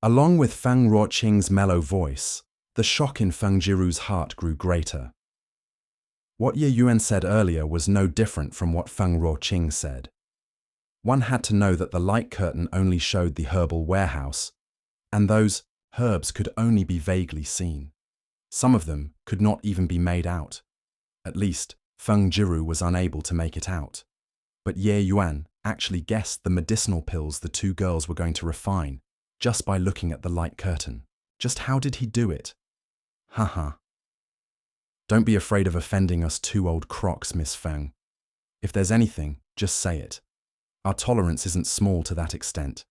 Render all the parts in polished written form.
Along with Feng Ruoqing's mellow voice, the shock in Feng Jiru's heart grew greater. What Ye Yuan said earlier was no different from what Feng Ruoqing said. One had to know that the light curtain only showed the herbal warehouse, and those herbs could only be vaguely seen. Some of them could not even be made out. At least, Feng Jiru was unable to make it out. But Ye Yuan actually guessed the medicinal pills the two girls were going to refine just by looking at the light curtain. Just how did he do it? Haha. Don't be afraid of offending us two old crocs, Miss Feng. If there's anything, just say it. Our tolerance isn't small to that extent.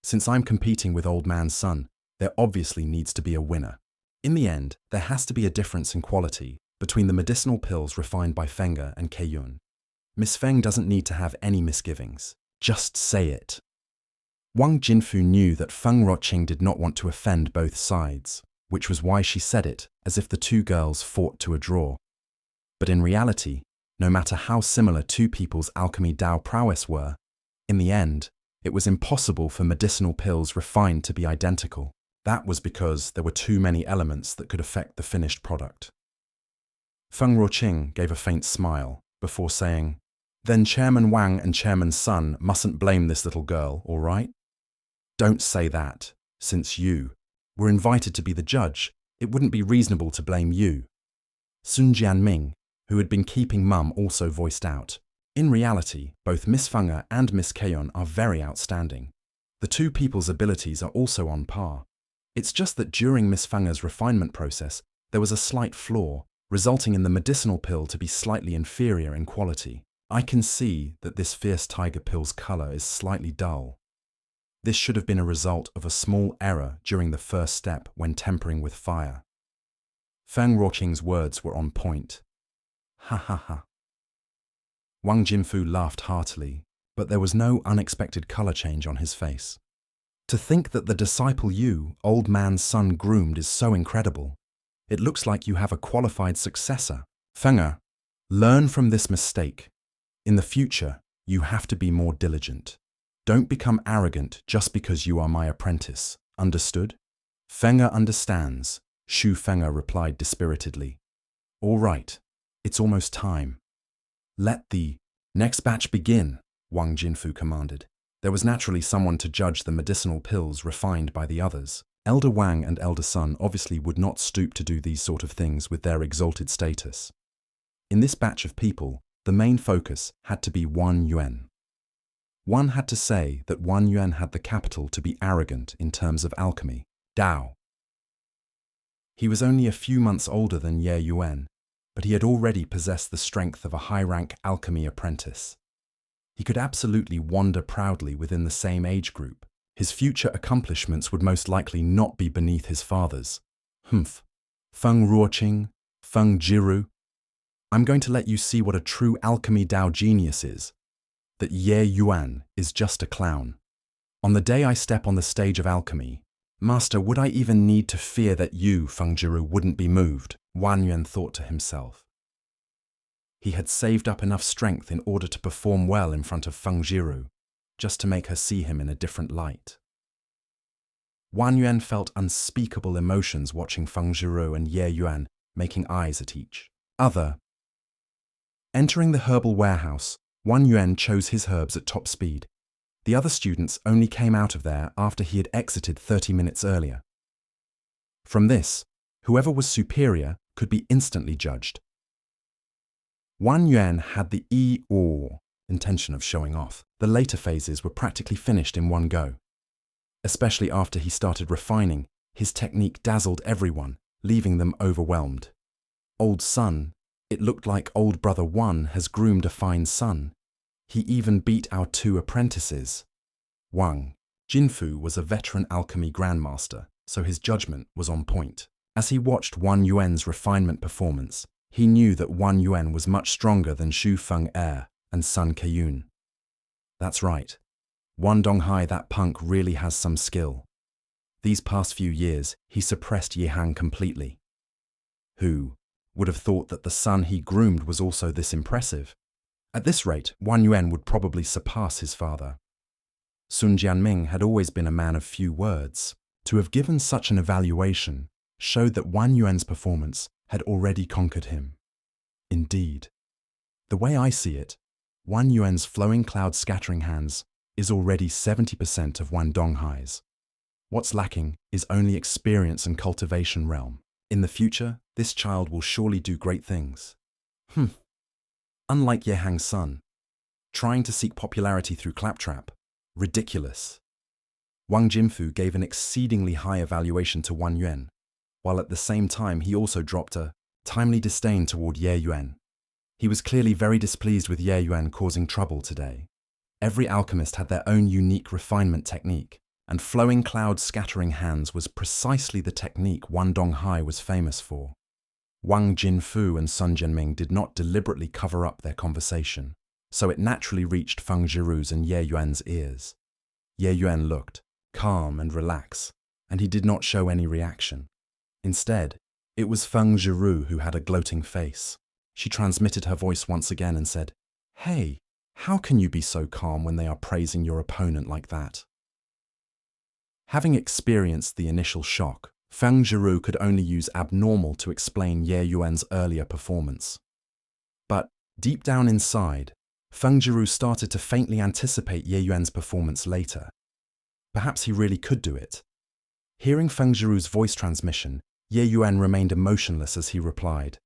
Since I'm competing with Old Man Sun, there obviously needs to be a winner. In the end, there has to be a difference in quality between the medicinal pills refined by Feng'er and Keiyun. Miss Feng doesn't need to have any misgivings. Just say it. Wang Jinfu knew that Feng Ruoqing did not want to offend both sides, which was why she said it as if the two girls fought to a draw. But in reality, no matter how similar two people's alchemy Dao prowess were, in the end, it was impossible for medicinal pills refined to be identical. That was because there were too many elements that could affect the finished product. Feng Ruoqing gave a faint smile before saying, "Then Chairman Wang and Chairman Sun mustn't blame this little girl, all right?" "Don't say that. Since you were invited to be the judge, it wouldn't be reasonable to blame you." Sun Jianming, who had been keeping mum, also voiced out. In reality, both Miss Feng'er and Miss Keiyun are very outstanding. The two people's abilities are also on par. It's just that during Miss Feng'er's refinement process, there was a slight flaw, resulting in the medicinal pill to be slightly inferior in quality. I can see that this fierce tiger pill's color is slightly dull. This should have been a result of a small error during the first step when tempering with fire. Feng Ruoqing's words were on point. Ha ha ha. Wang Jinfu laughed heartily, but there was no unexpected color change on his face. To think that the disciple you, Old Man Sun, groomed is so incredible. It looks like you have a qualified successor. Feng'er, learn from this mistake. In the future, you have to be more diligent. Don't become arrogant just because you are my apprentice. Understood? Feng'er understands, Shu Feng'er replied dispiritedly. All right, it's almost time. Let the next batch begin, Wang Jinfu commanded. There was naturally someone to judge the medicinal pills refined by the others. Elder Wang and Elder Sun obviously would not stoop to do these sort of things with their exalted status. In this batch of people, the main focus had to be Wan Yuan. One had to say that Wan Yuan had the capital to be arrogant in terms of alchemy, Dao. He was only a few months older than Ye Yuan, but he had already possessed the strength of a high-rank alchemy apprentice. He could absolutely wander proudly within the same age group. His future accomplishments would most likely not be beneath his father's. Humph. Feng Ruoqing, Feng Jiru. I'm going to let you see what a true alchemy Dao genius is. That Ye Yuan is just a clown. On the day I step on the stage of alchemy, Master, would I even need to fear that you, Feng Jiru, wouldn't be moved? Wan Yuan thought to himself. He had saved up enough strength in order to perform well in front of Feng Jiru, just to make her see him in a different light. Wan Yuan felt unspeakable emotions watching Feng Jiru and Ye Yuan making eyes at each other. Entering the herbal warehouse, Wan Yuan chose his herbs at top speed. The other students only came out of there after he had exited 30 minutes earlier. From this, whoever was superior could be instantly judged. Wan Yuan had the intention of showing off. The later phases were practically finished in one go. Especially after he started refining, his technique dazzled everyone, leaving them overwhelmed. Old Sun, it looked like old brother Wan has groomed a fine son. He even beat our two apprentices. Wang Jinfu was a veteran alchemy grandmaster, so his judgment was on point. As he watched Wan Yuan's refinement performance, he knew that Wan Yuan was much stronger than Shu Feng'er and Sun Keiyun. That's right. Wan Donghai, that punk, really has some skill. These past few years, he suppressed Yihang completely. Who would have thought that the son he groomed was also this impressive? At this rate, Wan Yuan would probably surpass his father. Sun Jianming had always been a man of few words, To have given such an evaluation showed that Wang Yuan's performance had already conquered him. Indeed. The way I see it, Wang Yuan's flowing cloud scattering hands is already 70% of Wan Donghai's. What's lacking is only experience and cultivation realm. In the future, this child will surely do great things. Unlike Ye Hang's son, trying to seek popularity through claptrap, ridiculous. Wang Jinfu gave an exceedingly high evaluation to Wang Yuan, while at the same time he also dropped a timely disdain toward Ye Yuan. He was clearly very displeased with Ye Yuan causing trouble today. Every alchemist had their own unique refinement technique, and flowing cloud scattering hands was precisely the technique Wan Donghai was famous for. Wang Jinfu and Sun Jianming did not deliberately cover up their conversation, so it naturally reached Feng Zhiru's and Ye Yuan's ears. Ye Yuan looked calm and relaxed, and he did not show any reaction. Instead, it was Feng Zhiru who had a gloating face. She transmitted her voice once again and said, "Hey, how can you be so calm when they are praising your opponent like that?" Having experienced the initial shock, Feng Zhiru could only use abnormal to explain Ye Yuan's earlier performance. But deep down inside, Feng Zhiru started to faintly anticipate Ye Yuan's performance later. Perhaps he really could do it. Hearing Feng Zhiru's voice transmission, Ye Yuan remained emotionless as he replied,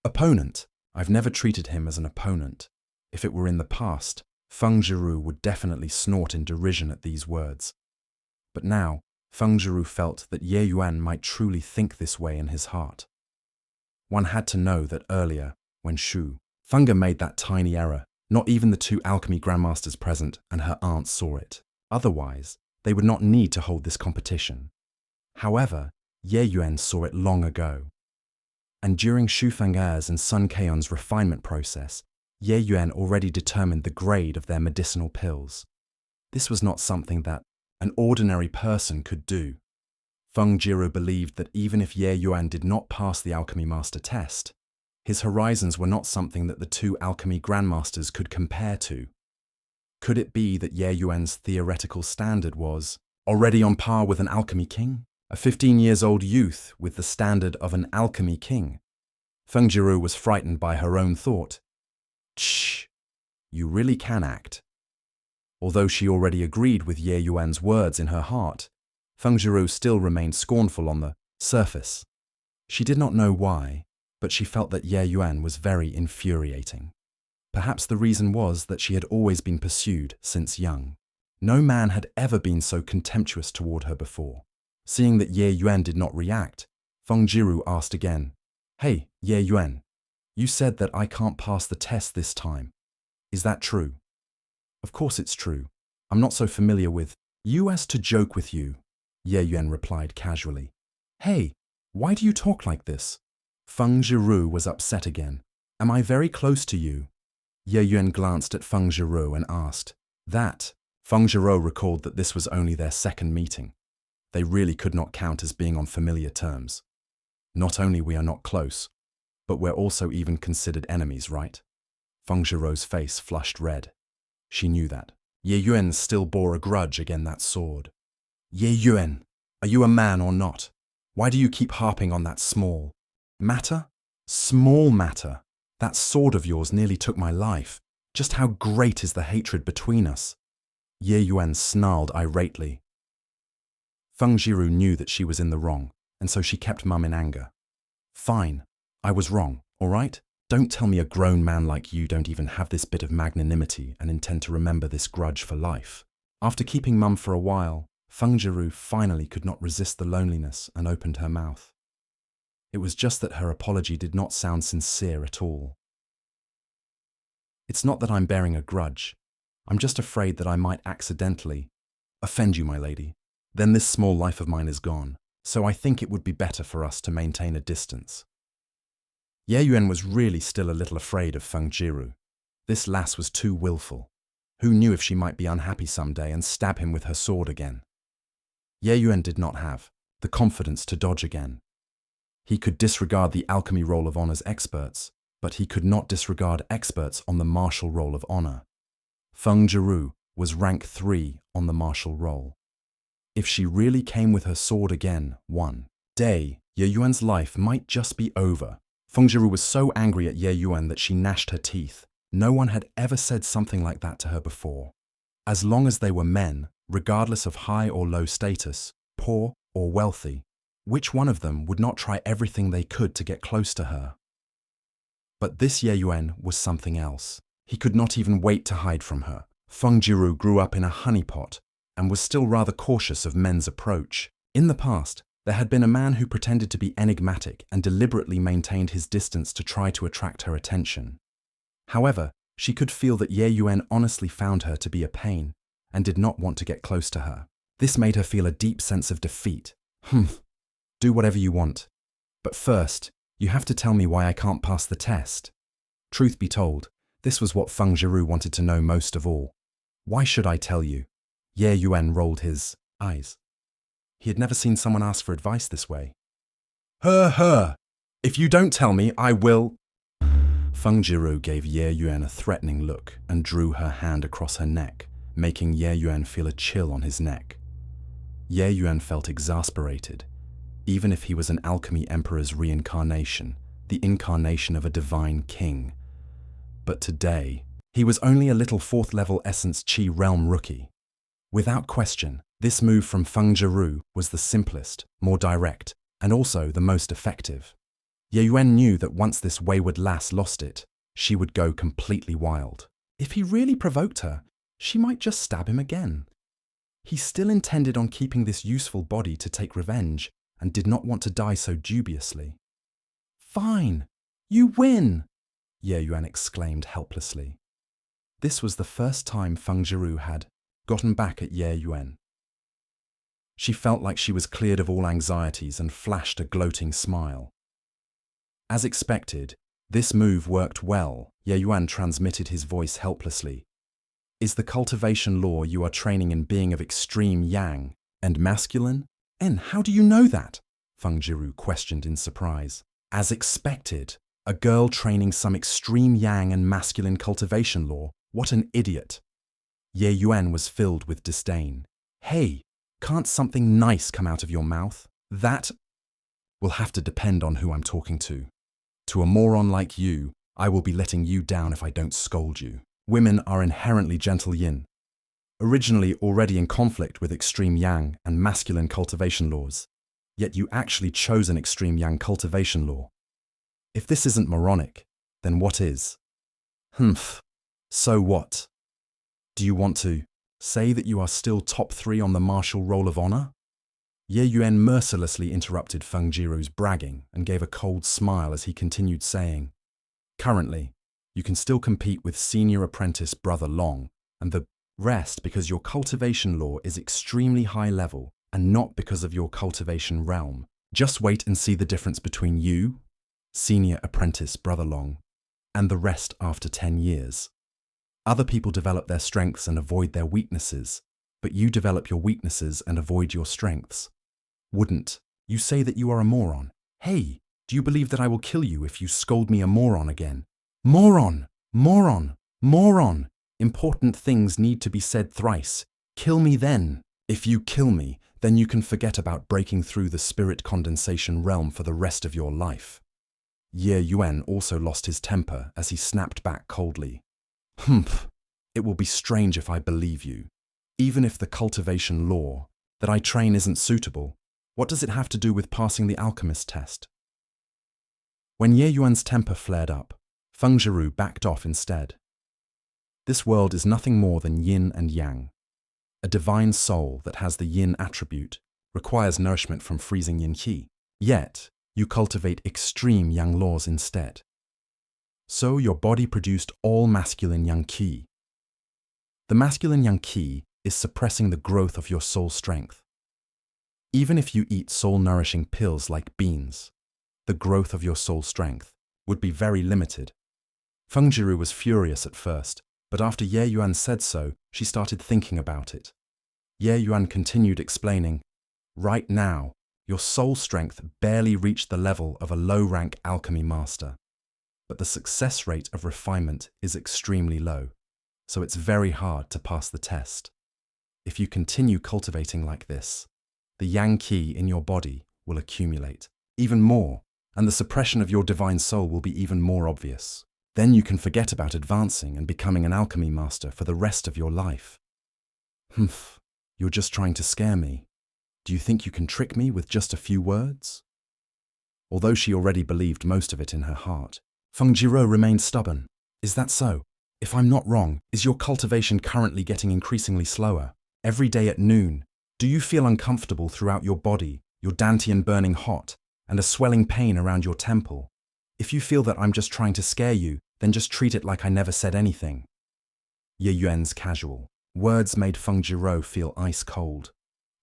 "Opponent, I've never treated him as an opponent." If it were in the past, Feng Zhiru would definitely snort in derision at these words. But now, Feng Zhiru felt that Ye Yuan might truly think this way in his heart. One had to know that earlier, when Feng'er made that tiny error, not even the two alchemy grandmasters present and her aunt saw it. Otherwise, they would not need to hold this competition. However, Ye Yuan saw it long ago. And during Feng'er's and Sun Keon's refinement process, Ye Yuan already determined the grade of their medicinal pills. This was not something that an ordinary person could do. Feng Zhiru believed that even if Ye Yuan did not pass the alchemy master test, his horizons were not something that the two alchemy grandmasters could compare to. Could it be that Ye Yuan's theoretical standard was already on par with an alchemy king? A 15-year-old youth with the standard of an alchemy king? Feng Zhiru was frightened by her own thought. "Shh, you really can act." Although she already agreed with Ye Yuan's words in her heart, Feng Zhiru still remained scornful on the surface. She did not know why, but she felt that Ye Yuan was very infuriating. Perhaps the reason was that she had always been pursued since young. No man had ever been so contemptuous toward her before. Seeing that Ye Yuan did not react, Feng Zhiru asked again, "Hey, Ye Yuan, you said that I can't pass the test this time. Is that true?" "Of course it's true. I'm not so familiar with you as to joke with you," Ye Yuan replied casually. "Hey, why do you talk like this?" Feng Zhiru was upset again. "Am I very close to you?" Ye Yuan glanced at Feng Zhiru and asked. Feng Zhiru recalled that this was only their second meeting. They really could not count as being on familiar terms. Not only we are not close, but we're also even considered enemies, right? Feng Zhiru's face flushed red. She knew that. Ye Yuan still bore a grudge against that sword. "Ye Yuan, are you a man or not? Why do you keep harping on that small matter? Small matter. That sword of yours nearly took my life. Just how great is the hatred between us?" Ye Yuan snarled irately. Feng Zhiru knew that she was in the wrong, and so she kept mum in anger. "Fine, I was wrong, all right? Don't tell me a grown man like you don't even have this bit of magnanimity and intend to remember this grudge for life." After keeping mum for a while, Feng Zhiru finally could not resist the loneliness and opened her mouth. It was just that her apology did not sound sincere at all. "It's not that I'm bearing a grudge. I'm just afraid that I might accidentally offend you, my lady. Then this small life of mine is gone, so I think it would be better for us to maintain a distance." Ye Yuan was really still a little afraid of Feng Zhiru. This lass was too willful. Who knew if she might be unhappy someday and stab him with her sword again? Ye Yuan did not have the confidence to dodge again. He could disregard the alchemy roll of honor's experts, but he could not disregard experts on the martial roll of honor. Feng Zhiru was rank 3 on the martial roll. If she really came with her sword again, one day, Ye Yuan's life might just be over. Feng Jiru was so angry at Ye Yuan that she gnashed her teeth. No one had ever said something like that to her before. As long as they were men, regardless of high or low status, poor or wealthy, which one of them would not try everything they could to get close to her? But this Ye Yuan was something else. He could not even wait to hide from her. Feng Jiru grew up in a honeypot and was still rather cautious of men's approach. In the past, there had been a man who pretended to be enigmatic and deliberately maintained his distance to try to attract her attention. However, she could feel that Ye Yuan honestly found her to be a pain and did not want to get close to her. This made her feel a deep sense of defeat. Do whatever you want. But first, you have to tell me why I can't pass the test. Truth be told, this was what Feng Jiru wanted to know most of all. Why should I tell you? Ye Yuan rolled his eyes. He had never seen someone ask for advice this way. Her. If you don't tell me, I will. Feng Jiru gave Ye Yuan a threatening look and drew her hand across her neck, making Ye Yuan feel a chill on his neck. Ye Yuan felt exasperated. Even if he was an alchemy emperor's reincarnation, the incarnation of a divine king. But today, he was only a little 4th level essence Qi realm rookie. Without question, this move from Feng Jiru was the simplest, more direct, and also the most effective. Ye Yuan knew that once this wayward lass lost it, she would go completely wild. If he really provoked her, she might just stab him again. He still intended on keeping this useful body to take revenge and did not want to die so dubiously. Fine, you win, Ye Yuan exclaimed helplessly. This was the first time Feng Jiru had gotten back at Ye Yuan. She felt like she was cleared of all anxieties and flashed a gloating smile. As expected, this move worked well. Ye Yuan transmitted his voice helplessly. Is the cultivation law you are training in being of extreme yang and masculine? How do you know that? Feng Jiru questioned in surprise. As expected, a girl training some extreme yang and masculine cultivation law. What an idiot. Ye Yuan was filled with disdain. Hey, can't something nice come out of your mouth? That will have to depend on who I'm talking to. To a moron like you, I will be letting you down if I don't scold you. Women are inherently gentle yin, originally already in conflict with extreme yang and masculine cultivation laws, yet you actually chose an extreme yang cultivation law. If this isn't moronic, then what is? So what? Do you want to say that you are still top 3 on the martial roll of honor? Ye Yuan mercilessly interrupted Feng Jiru's bragging and gave a cold smile as he continued saying, currently, you can still compete with senior apprentice Brother Long, and the rest because your cultivation law is extremely high level and not because of your cultivation realm. Just wait and see the difference between you, senior apprentice Brother Long, and the rest after 10 years. Other people develop their strengths and avoid their weaknesses, but you develop your weaknesses and avoid your strengths. Wouldn't you say that you are a moron? Hey, do you believe that I will kill you if you scold me a moron again? Moron! Moron! Moron! Important things need to be said thrice. Kill me then. If you kill me, then you can forget about breaking through the spirit condensation realm for the rest of your life. Ye Yuan also lost his temper as he snapped back coldly. It will be strange if I believe you. Even if the cultivation law that I train isn't suitable, what does it have to do with passing the alchemist test? When Ye Yuan's temper flared up, Feng Jiru backed off instead. This world is nothing more than yin and yang. A divine soul that has the yin attribute requires nourishment from freezing yin qi. Yet, you cultivate extreme yang laws instead. So your body produced all masculine yang qi. The masculine yang qi is suppressing the growth of your soul strength. Even if you eat soul-nourishing pills like beans, the growth of your soul strength would be very limited. Feng Jiru was furious at first, but after Ye Yuan said so, she started thinking about it. Ye Yuan continued explaining, right now, your soul strength barely reached the level of a low-rank alchemy master, but the success rate of refinement is extremely low, so it's very hard to pass the test. If you continue cultivating like this, the yang qi in your body will accumulate even more, and the suppression of your divine soul will be even more obvious. Then you can forget about advancing and becoming an alchemy master for the rest of your life. Humph, you're just trying to scare me. Do you think you can trick me with just a few words? Although she already believed most of it in her heart, Feng Jiro remained stubborn. Is that so? If I'm not wrong, is your cultivation currently getting increasingly slower? Every day at noon, do you feel uncomfortable throughout your body, your dantian burning hot, and a swelling pain around your temple? If you feel that I'm just trying to scare you, then just treat it like I never said anything. Ye Yuan's casual words made Feng Jiro feel ice cold.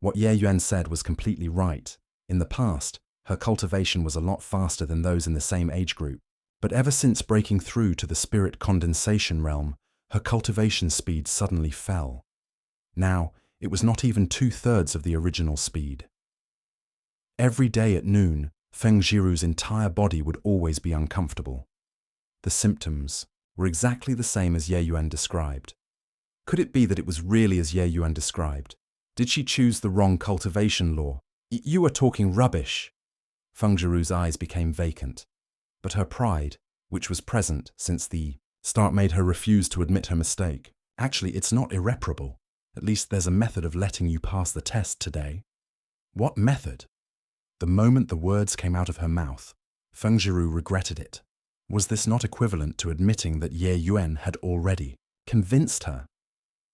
What Ye Yuan said was completely right. In the past, her cultivation was a lot faster than those in the same age group. But ever since breaking through to the spirit condensation realm, her cultivation speed suddenly fell. Now, it was not even 2/3 of the original speed. Every day at noon, Feng Jiru's entire body would always be uncomfortable. The symptoms were exactly the same as Ye Yuan described. Could it be that it was really as Ye Yuan described? Did she choose the wrong cultivation law? You are talking rubbish. Feng Jiru's eyes became vacant. But her pride, which was present since the start, made her refuse to admit her mistake. Actually, it's not irreparable. At least there's a method of letting you pass the test today. What method? The moment the words came out of her mouth, Feng Jiru regretted it. Was this not equivalent to admitting that Ye Yuan had already convinced her?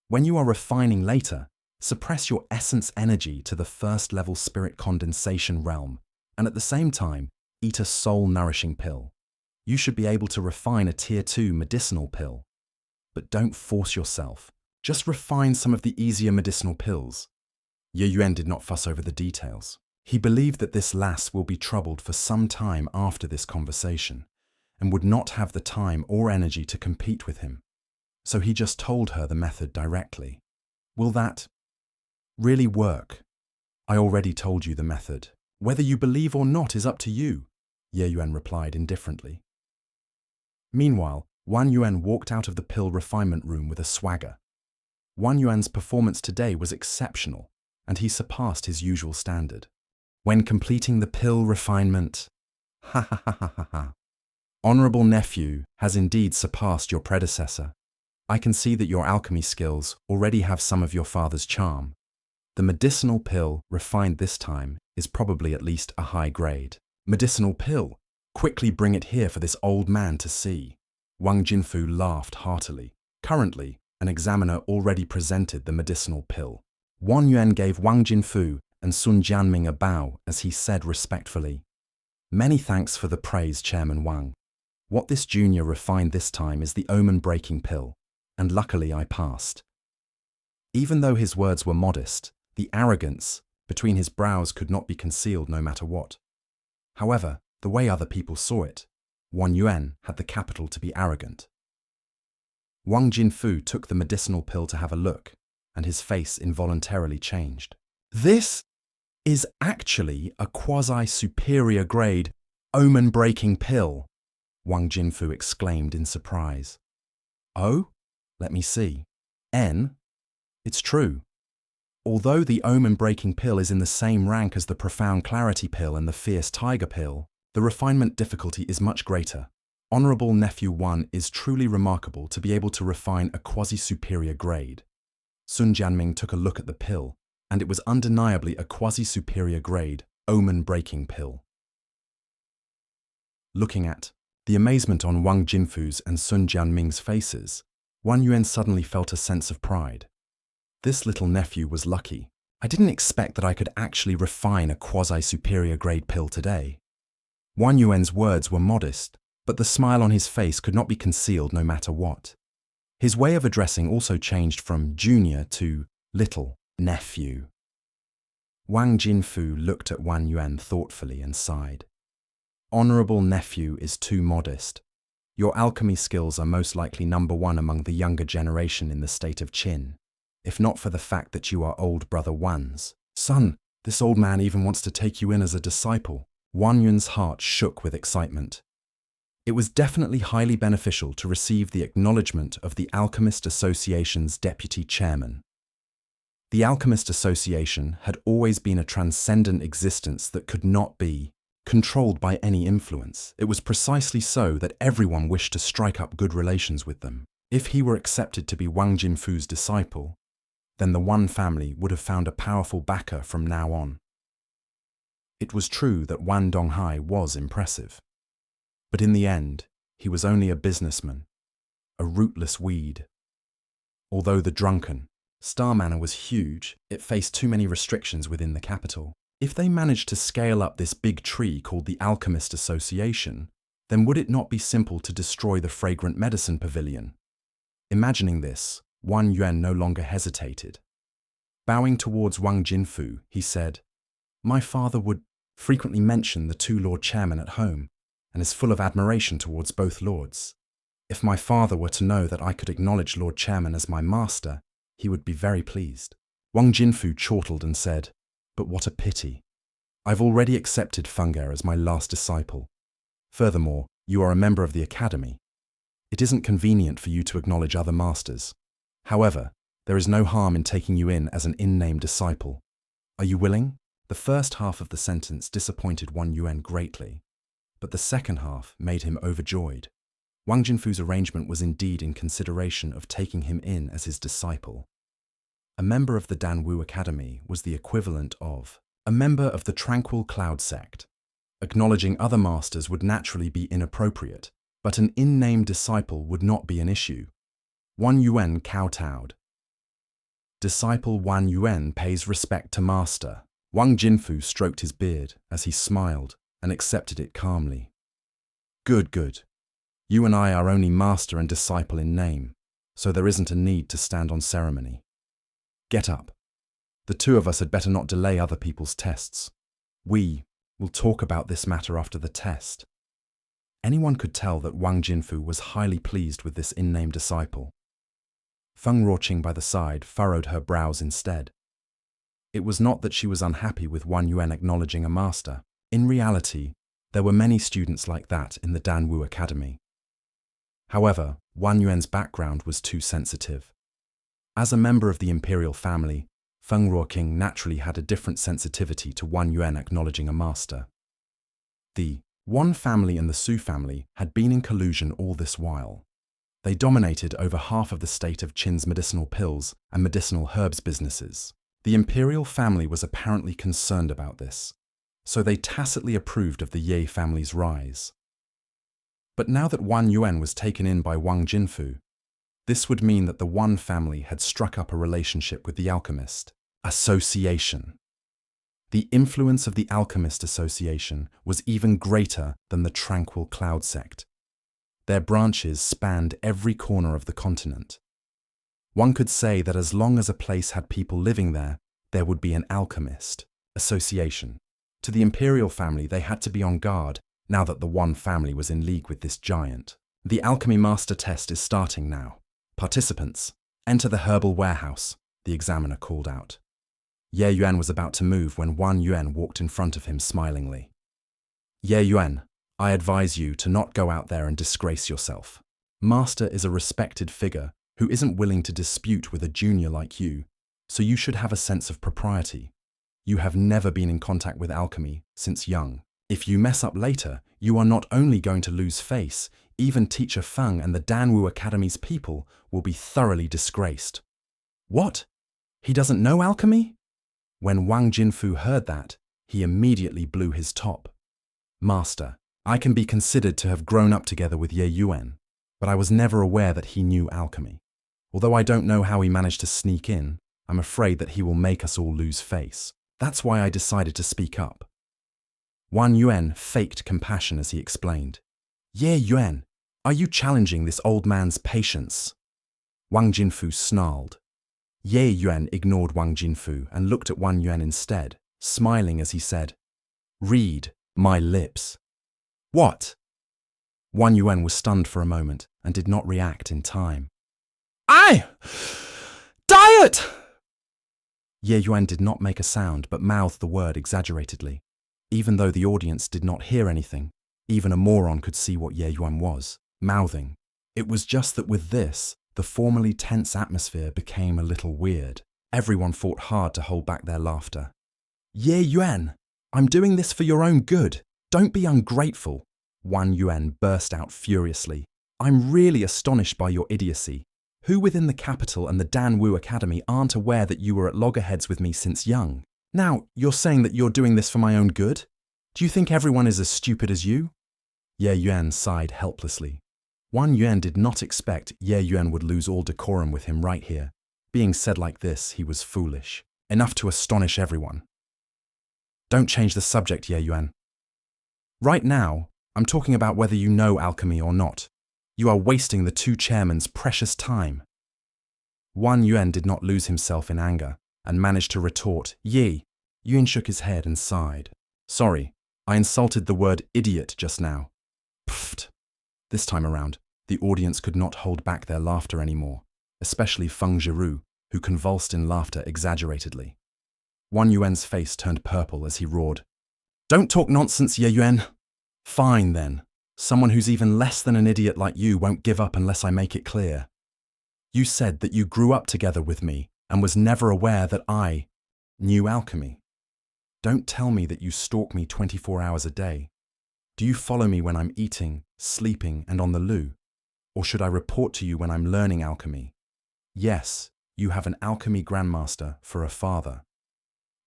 When you are refining later, suppress your essence energy to the first-level spirit condensation realm, and at the same time, eat a soul-nourishing pill. You should be able to refine a Tier 2 medicinal pill. But don't force yourself. Just refine some of the easier medicinal pills. Ye Yuan did not fuss over the details. He believed that this lass will be troubled for some time after this conversation, and would not have the time or energy to compete with him. So he just told her the method directly. Will that really work? I already told you the method. Whether you believe or not is up to you, Ye Yuan replied indifferently. Meanwhile, Wan Yuan walked out of the pill refinement room with a swagger. Wan Yuan's performance today was exceptional, and he surpassed his usual standard. When completing the pill refinement, ha ha ha ha ha ha. Honorable nephew has indeed surpassed your predecessor. I can see that your alchemy skills already have some of your father's charm. The medicinal pill, refined this time, is probably at least a high grade. Medicinal pill? Quickly bring it here for this old man to see. Wang Jinfu laughed heartily. Currently, an examiner already presented the medicinal pill. Wan Yuan gave Wang Jinfu and Sun Jianming a bow as he said respectfully, "Many thanks for the praise, Chairman Wang. What this junior refined this time is the omen-breaking pill, and luckily I passed." Even though his words were modest, the arrogance between his brows could not be concealed no matter what. However, the way other people saw it, Wan Yuan had the capital to be arrogant. Wang Jinfu took the medicinal pill to have a look, and his face involuntarily changed. "This is actually a quasi-superior grade, omen-breaking pill," Wang Jinfu exclaimed in surprise. "Oh? Let me see. N? It's true. Although the omen-breaking pill is in the same rank as the profound clarity pill and the fierce tiger pill, the refinement difficulty is much greater. Honorable Nephew 1 is truly remarkable to be able to refine a quasi-superior grade." Sun Jianming took a look at the pill, and it was undeniably a quasi-superior grade, omen-breaking pill. Looking at the amazement on Wang Jinfu's and Sun Jianming's faces, Wan Yuan suddenly felt a sense of pride. This little nephew was lucky. I didn't expect that I could actually refine a quasi-superior grade pill today. Wan Yuan's words were modest, but the smile on his face could not be concealed no matter what. His way of addressing also changed from junior to little nephew. Wang Jinfu looked at Wan Yuan thoughtfully and sighed. "Honorable nephew is too modest. Your alchemy skills are most likely number one among the younger generation in the state of Qin, if not for the fact that you are old brother Wan's son. This old man even wants to take you in as a disciple." Wan Yuan's heart shook with excitement. It was definitely highly beneficial to receive the acknowledgement of the Alchemist Association's deputy chairman. The Alchemist Association had always been a transcendent existence that could not be controlled by any influence. It was precisely so that everyone wished to strike up good relations with them. If he were accepted to be Wang Jinfu's disciple, then the One family would have found a powerful backer from now on. It was true that Wan Donghai was impressive. But in the end, he was only a businessman, a rootless weed. Although the drunken Star Manor was huge, it faced too many restrictions within the capital. If they managed to scale up this big tree called the Alchemist Association, then would it not be simple to destroy the Fragrant Medicine Pavilion? Imagining this, Wan Yuan no longer hesitated. Bowing towards Wang Jinfu, he said, "My father would frequently mention the two Lord Chairmen at home, and is full of admiration towards both lords. If my father were to know that I could acknowledge Lord Chairman as my master, he would be very pleased." Wang Jinfu chortled and said, "But what a pity. I've already accepted Feng'er as my last disciple. Furthermore, you are a member of the academy. It isn't convenient for you to acknowledge other masters. However, there is no harm in taking you in as an in-name disciple. Are you willing?" The first half of the sentence disappointed Wan Yuan greatly, but the second half made him overjoyed. Wang Jinfu's arrangement was indeed in consideration of taking him in as his disciple. A member of the Danwu Academy was the equivalent of a member of the Tranquil Cloud sect. Acknowledging other masters would naturally be inappropriate, but an in-name disciple would not be an issue. Wan Yuan kowtowed. Disciple Wan Yuan pays respect to master. Wang Jinfu stroked his beard as he smiled and accepted it calmly. Good, good. You and I are only master and disciple in name, so there isn't a need to stand on ceremony. Get up. The two of us had better not delay other people's tests. We will talk about this matter after the test. Anyone could tell that Wang Jinfu was highly pleased with this in-name disciple. Feng Ruoqing by the side furrowed her brows instead. It was not that she was unhappy with Wan Yuan acknowledging a master. In reality, there were many students like that in the Danwu Academy. However, Wan Yuan's background was too sensitive. As a member of the imperial family, Feng Ruoqing naturally had a different sensitivity to Wan Yuan acknowledging a master. The Wan family and the Su family had been in collusion all this while. They dominated over half of the state of Qin's medicinal pills and medicinal herbs businesses. The imperial family was apparently concerned about this, so they tacitly approved of the Ye family's rise. But now that Wan Yuan was taken in by Wang Jinfu, this would mean that the Wan family had struck up a relationship with the Alchemist Association. The influence of the Alchemist Association was even greater than the Tranquil Cloud sect. Their branches spanned every corner of the continent. One could say that as long as a place had people living there, there would be an Alchemist Association. To the imperial family, they had to be on guard now that the Wan family was in league with this giant. The Alchemy Master test is starting now. Participants, enter the herbal warehouse, the examiner called out. Ye Yuan was about to move when Wan Yuan walked in front of him smilingly. Ye Yuan, I advise you to not go out there and disgrace yourself. Master is a respected figure who isn't willing to dispute with a junior like you, so you should have a sense of propriety. You have never been in contact with alchemy since young. If you mess up later, you are not only going to lose face, even Teacher Feng and the Danwu Academy's people will be thoroughly disgraced. What? He doesn't know alchemy? When Wang Jinfu heard that, he immediately blew his top. Master, I can be considered to have grown up together with Ye Yuan, but I was never aware that he knew alchemy. Although I don't know how he managed to sneak in, I'm afraid that he will make us all lose face. That's why I decided to speak up. Wan Yuan faked compassion as he explained. Ye Yuan, are you challenging this old man's patience? Wang Jinfu snarled. Ye Yuan ignored Wang Jinfu and looked at Wan Yuan instead, smiling as he said, Read my lips. What? Wan Yuan was stunned for a moment and did not react in time. Diet! Ye Yuan did not make a sound but mouthed the word exaggeratedly. Even though the audience did not hear anything, even a moron could see what Ye Yuan was mouthing. It was just that with this, the formerly tense atmosphere became a little weird. Everyone fought hard to hold back their laughter. Ye Yuan, I'm doing this for your own good. Don't be ungrateful. Wan Yuan burst out furiously. I'm really astonished by your idiocy. Who within the capital and the Dan Wu Academy aren't aware that you were at loggerheads with me since young? Now, you're saying that you're doing this for my own good? Do you think everyone is as stupid as you? Ye Yuan sighed helplessly. Wan Yuan did not expect Ye Yuan would lose all decorum with him right here. Being said like this, he was foolish, enough to astonish everyone. Don't change the subject, Ye Yuan. Right now, I'm talking about whether you know alchemy or not. You are wasting the two chairmen's precious time. Wan Yuan did not lose himself in anger and managed to retort, Ye. Yuan shook his head and sighed. Sorry, I insulted the word idiot just now. Pfft. This time around, the audience could not hold back their laughter anymore, especially Feng Zhiru, who convulsed in laughter exaggeratedly. Wan Yuan's face turned purple as he roared, Don't talk nonsense, Ye Yuan. Fine then. Someone who's even less than an idiot like you won't give up unless I make it clear. You said that you grew up together with me and was never aware that I knew alchemy. Don't tell me that you stalk me 24 hours a day. Do you follow me when I'm eating, sleeping, and on the loo? Or should I report to you when I'm learning alchemy? Yes, you have an alchemy grandmaster for a father.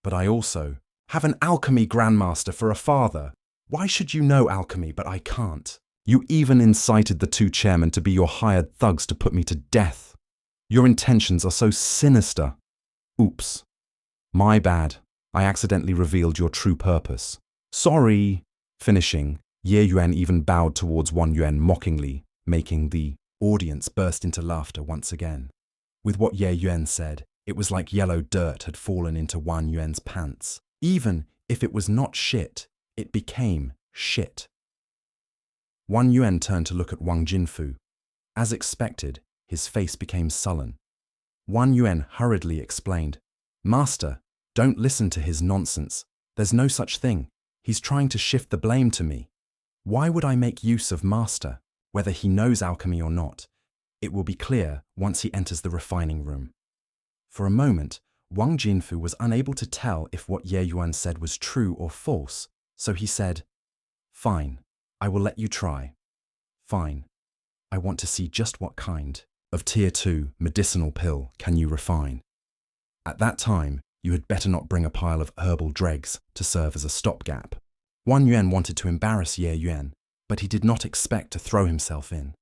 But I also have an alchemy grandmaster for a father. Why should you know alchemy, but I can't? You even incited the two chairmen to be your hired thugs to put me to death. Your intentions are so sinister. Oops. My bad. I accidentally revealed your true purpose. Sorry. Finishing, Ye Yuan even bowed towards Wan Yuan mockingly, making the audience burst into laughter once again. With what Ye Yuan said, it was like yellow dirt had fallen into Wan Yuan's pants. Even if it was not shit, it became shit. Wan Yuan turned to look at Wang Jinfu. As expected, his face became sullen. Wan Yuan hurriedly explained, Master, don't listen to his nonsense. There's no such thing. He's trying to shift the blame to me. Why would I make use of Master, whether he knows alchemy or not? It will be clear once he enters the refining room. For a moment, Wang Jinfu was unable to tell if what Ye Yuan said was true or false, so he said, Fine, I will let you try. Fine, I want to see just what kind of Tier 2 medicinal pill can you refine. At that time, you had better not bring a pile of herbal dregs to serve as a stopgap. Wan Yuan wanted to embarrass Ye Yuan, but he did not expect to throw himself in.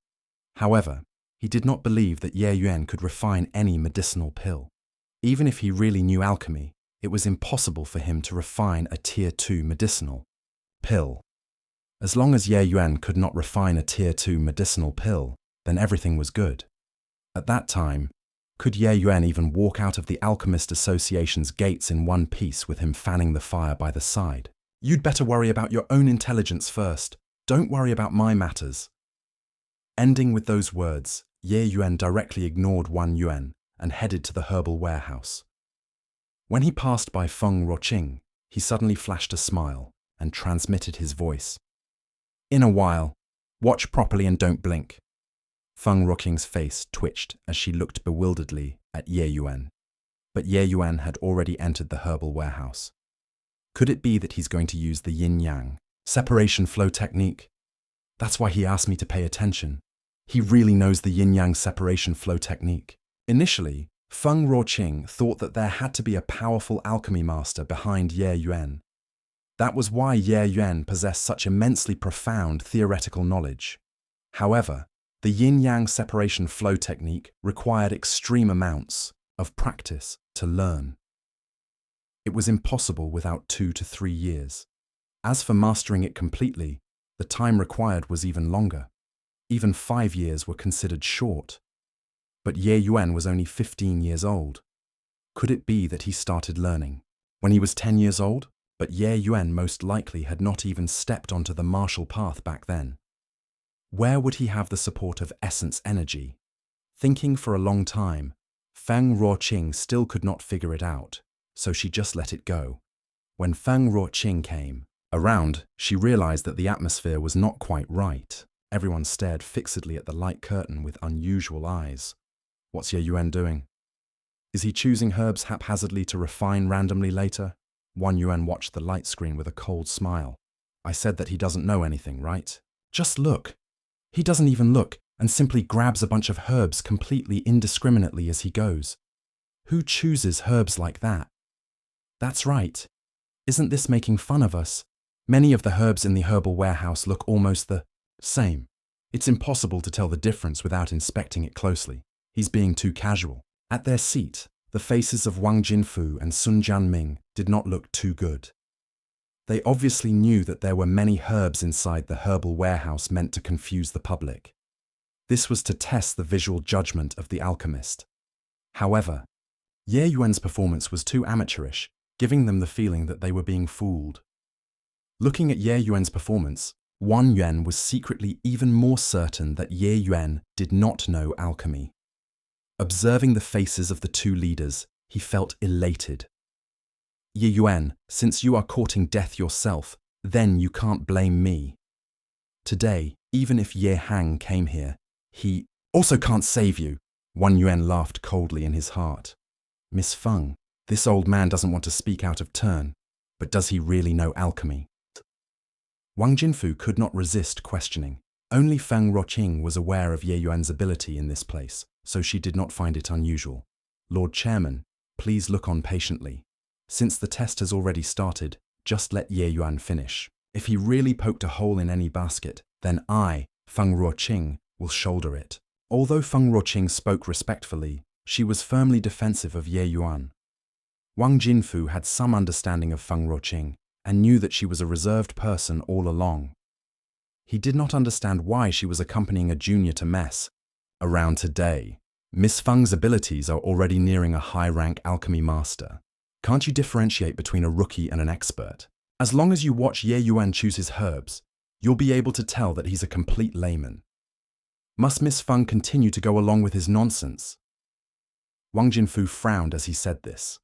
However, he did not believe that Ye Yuan could refine any medicinal pill. Even if he really knew alchemy, it was impossible for him to refine a Tier 2 medicinal pill. As long as Ye Yuan could not refine a Tier 2 medicinal pill, then everything was good. At that time, could Ye Yuan even walk out of the Alchemist Association's gates in one piece with him fanning the fire by the side? You'd better worry about your own intelligence first. Don't worry about my matters. Ending with those words, Ye Yuan directly ignored Wan Yuan and headed to the herbal warehouse. When he passed by Feng Ruoqing, he suddenly flashed a smile and transmitted his voice. In a while, watch properly and don't blink. Feng Ruoqing's face twitched as she looked bewilderedly at Ye Yuan. But Ye Yuan had already entered the herbal warehouse. Could it be that he's going to use the yin-yang separation flow technique? That's why he asked me to pay attention. He really knows the yin-yang separation flow technique. Initially, Feng Ruoqing thought that there had to be a powerful alchemy master behind Ye Yuan. That was why Ye Yuan possessed such immensely profound theoretical knowledge. However, the yin-yang separation flow technique required extreme amounts of practice to learn. It was impossible without 2 to 3 years. As for mastering it completely, the time required was even longer. Even 5 years were considered short. But Ye Yuan was only 15 years old. Could it be that he started learning when he was 10 years old? But Ye Yuan most likely had not even stepped onto the martial path back then. Where would he have the support of essence energy? Thinking for a long time, Feng Ruoqing still could not figure it out, so she just let it go. When Feng Ruoqing came around, she realized that the atmosphere was not quite right. Everyone stared fixedly at the light curtain with unusual eyes. What's Ye Yuan doing? Is he choosing herbs haphazardly to refine randomly later? Wang Yuan watched the light screen with a cold smile. I said that he doesn't know anything, right? Just look. He doesn't even look and simply grabs a bunch of herbs completely indiscriminately as he goes. Who chooses herbs like that? That's right. Isn't this making fun of us? Many of the herbs in the herbal warehouse look almost the same. It's impossible to tell the difference without inspecting it closely. He's being too casual. At their seat, the faces of Wang Jinfu and Sun Jianming did not look too good. They obviously knew that there were many herbs inside the herbal warehouse meant to confuse the public. This was to test the visual judgment of the alchemist. However, Ye Yuan's performance was too amateurish, giving them the feeling that they were being fooled. Looking at Ye Yuan's performance, Wang Yuan was secretly even more certain that Ye Yuan did not know alchemy. Observing the faces of the two leaders, he felt elated. Ye Yuan, since you are courting death yourself, then you can't blame me. Today, even if Ye Hang came here, he also can't save you. Wang Yuan laughed coldly in his heart. Miss Feng, this old man doesn't want to speak out of turn, but does he really know alchemy? Wang Jinfu could not resist questioning. Only Feng Ruoqing was aware of Ye Yuan's ability in this place, so she did not find it unusual. Lord Chairman, please look on patiently. Since the test has already started, just let Ye Yuan finish. If he really poked a hole in any basket, then I, Feng Ruoqing, will shoulder it. Although Feng Ruoqing spoke respectfully, she was firmly defensive of Ye Yuan. Wang Jinfu had some understanding of Feng Ruoqing and knew that she was a reserved person all along. He did not understand why she was accompanying a junior to mess around today. Miss Feng's abilities are already nearing a high-rank alchemy master. Can't you differentiate between a rookie and an expert? As long as you watch Ye Yuan choose his herbs, you'll be able to tell that he's a complete layman. Must Miss Feng continue to go along with his nonsense? Wang Jinfu frowned as he said this.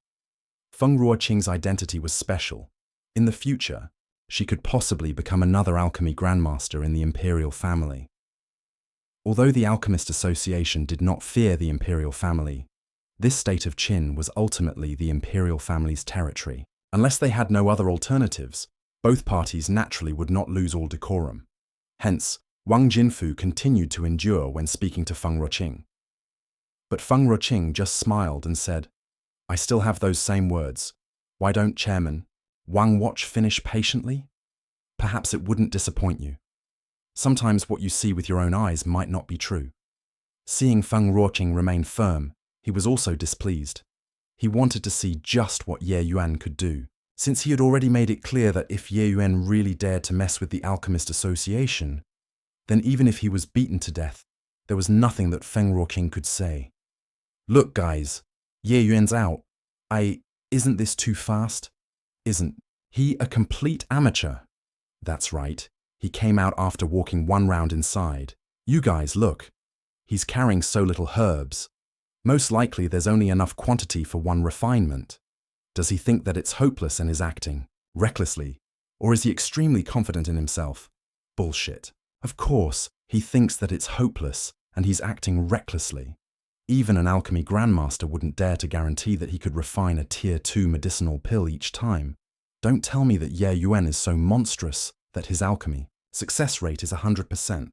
Feng Ruoqing's identity was special. In the future, she could possibly become another alchemy grandmaster in the imperial family. Although the Alchemist Association did not fear the imperial family, this state of Qin was ultimately the imperial family's territory. Unless they had no other alternatives, both parties naturally would not lose all decorum. Hence, Wang Jinfu continued to endure when speaking to Feng Ruoqing. But Feng Ruoqing just smiled and said, I still have those same words. Why don't Chairman Wang watch finish patiently? Perhaps it wouldn't disappoint you. Sometimes what you see with your own eyes might not be true. Seeing Feng Ruoqing remain firm, he was also displeased. He wanted to see just what Ye Yuan could do, since he had already made it clear that if Ye Yuan really dared to mess with the Alchemist Association, then even if he was beaten to death, there was nothing that Feng Ruoqing could say. Look, guys, Ye Yuan's out. Isn't this too fast? Isn't he a complete amateur? That's right. He came out after walking one round inside. You guys, look. He's carrying so little herbs. Most likely there's only enough quantity for one refinement. Does he think that it's hopeless and is acting recklessly? Or is he extremely confident in himself? Bullshit. Of course, he thinks that it's hopeless and he's acting recklessly. Even an alchemy grandmaster wouldn't dare to guarantee that he could refine a tier 2 medicinal pill each time. Don't tell me that Ye Yuan is so monstrous that his alchemy success rate is 100%.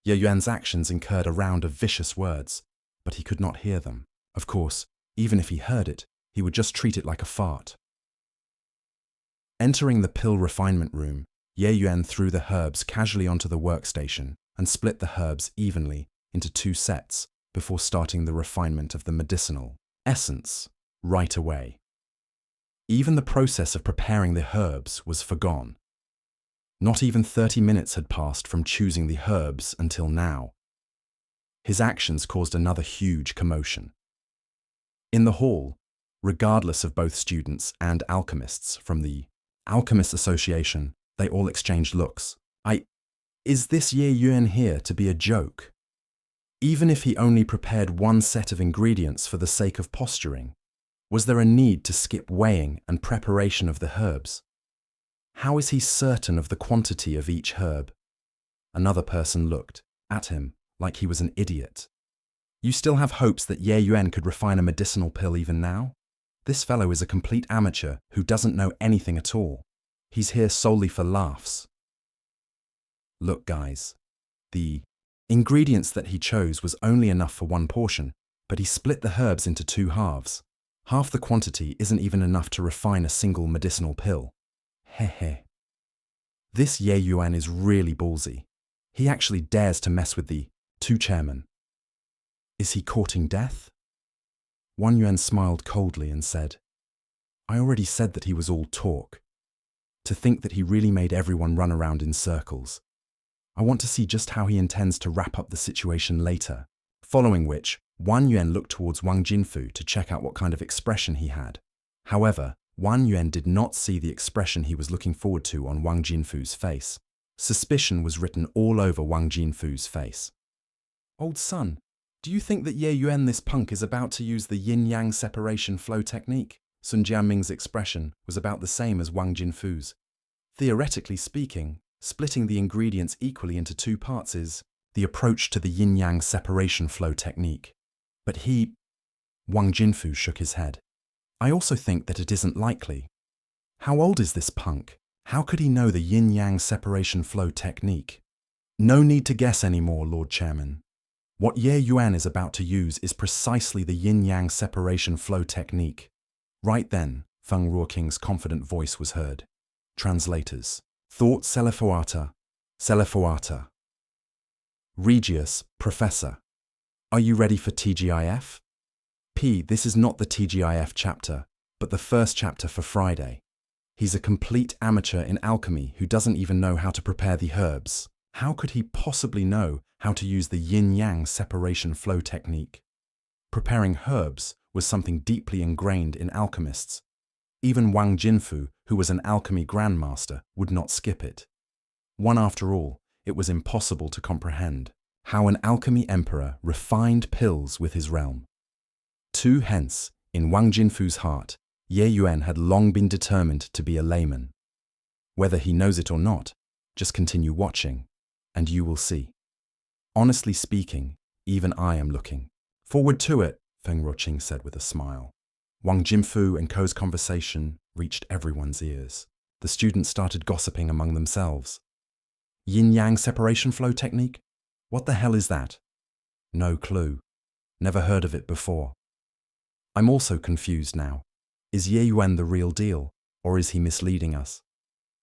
Ye Yuan's actions incurred a round of vicious words, but he could not hear them. Of course, even if he heard it, he would just treat it like a fart. Entering the pill refinement room, Ye Yuan threw the herbs casually onto the workstation and split the herbs evenly into 2 sets before starting the refinement of the medicinal essence right away. Even the process of preparing the herbs was forgone. Not even 30 minutes had passed from choosing the herbs until now. His actions caused another huge commotion. In the hall, regardless of both students and alchemists from the Alchemist Association, they all exchanged looks. Is this Ye Yuan here to be a joke? Even if he only prepared one set of ingredients for the sake of posturing, was there a need to skip weighing and preparation of the herbs? How is he certain of the quantity of each herb? Another person looked at him like he was an idiot. You still have hopes that Ye Yuan could refine a medicinal pill even now? This fellow is a complete amateur who doesn't know anything at all. He's here solely for laughs. Look, guys. The ingredients that he chose was only enough for one portion, but he split the herbs into two halves. Half the quantity isn't even enough to refine a single medicinal pill. Heh. This Ye Yuan is really ballsy. He actually dares to mess with the two chairmen. Is he courting death? Wang Yuan smiled coldly and said, I already said that he was all talk. To think that he really made everyone run around in circles. I want to see just how he intends to wrap up the situation later. Following which, Wang Yuan looked towards Wang Jinfu to check out what kind of expression he had. However, Wang Yuan did not see the expression he was looking forward to on Wang Jinfu's face. Suspicion was written all over Wang Jinfu's face. Old son, do you think that Ye Yuan this punk is about to use the yin-yang separation flow technique? Sun Jianming's expression was about the same as Wang Jinfu's. Theoretically speaking, splitting the ingredients equally into two parts is the approach to the yin-yang separation flow technique. But Wang Jinfu shook his head. I also think that it isn't likely. How old is this punk? How could he know the yin-yang separation flow technique? No need to guess anymore, Lord Chairman. What Ye Yuan is about to use is precisely the yin-yang separation flow technique. Right then, Feng Ruoqing's confident voice was heard. Translators. Thought Selefoata. Regius, Professor. Are you ready for TGIF? This is not the TGIF chapter, but the first chapter for Friday. He's a complete amateur in alchemy who doesn't even know how to prepare the herbs. How could he possibly know how to use the yin-yang separation flow technique? Preparing herbs was something deeply ingrained in alchemists. Even Wang Jinfu, who was an alchemy grandmaster, would not skip it. After all, it was impossible to comprehend how an alchemy emperor refined pills with his realm. Hence, in Wang Jinfu's heart, Ye Yuan had long been determined to be a layman. Whether he knows it or not, just continue watching, and you will see. Honestly speaking, even I am looking forward to it, Feng Ruoqing said with a smile. Wang Jinfu and Ko's conversation reached everyone's ears. The students started gossiping among themselves. Yin-yang separation flow technique? What the hell is that? No clue. Never heard of it before. I'm also confused now. Is Ye Yuan the real deal, or is he misleading us?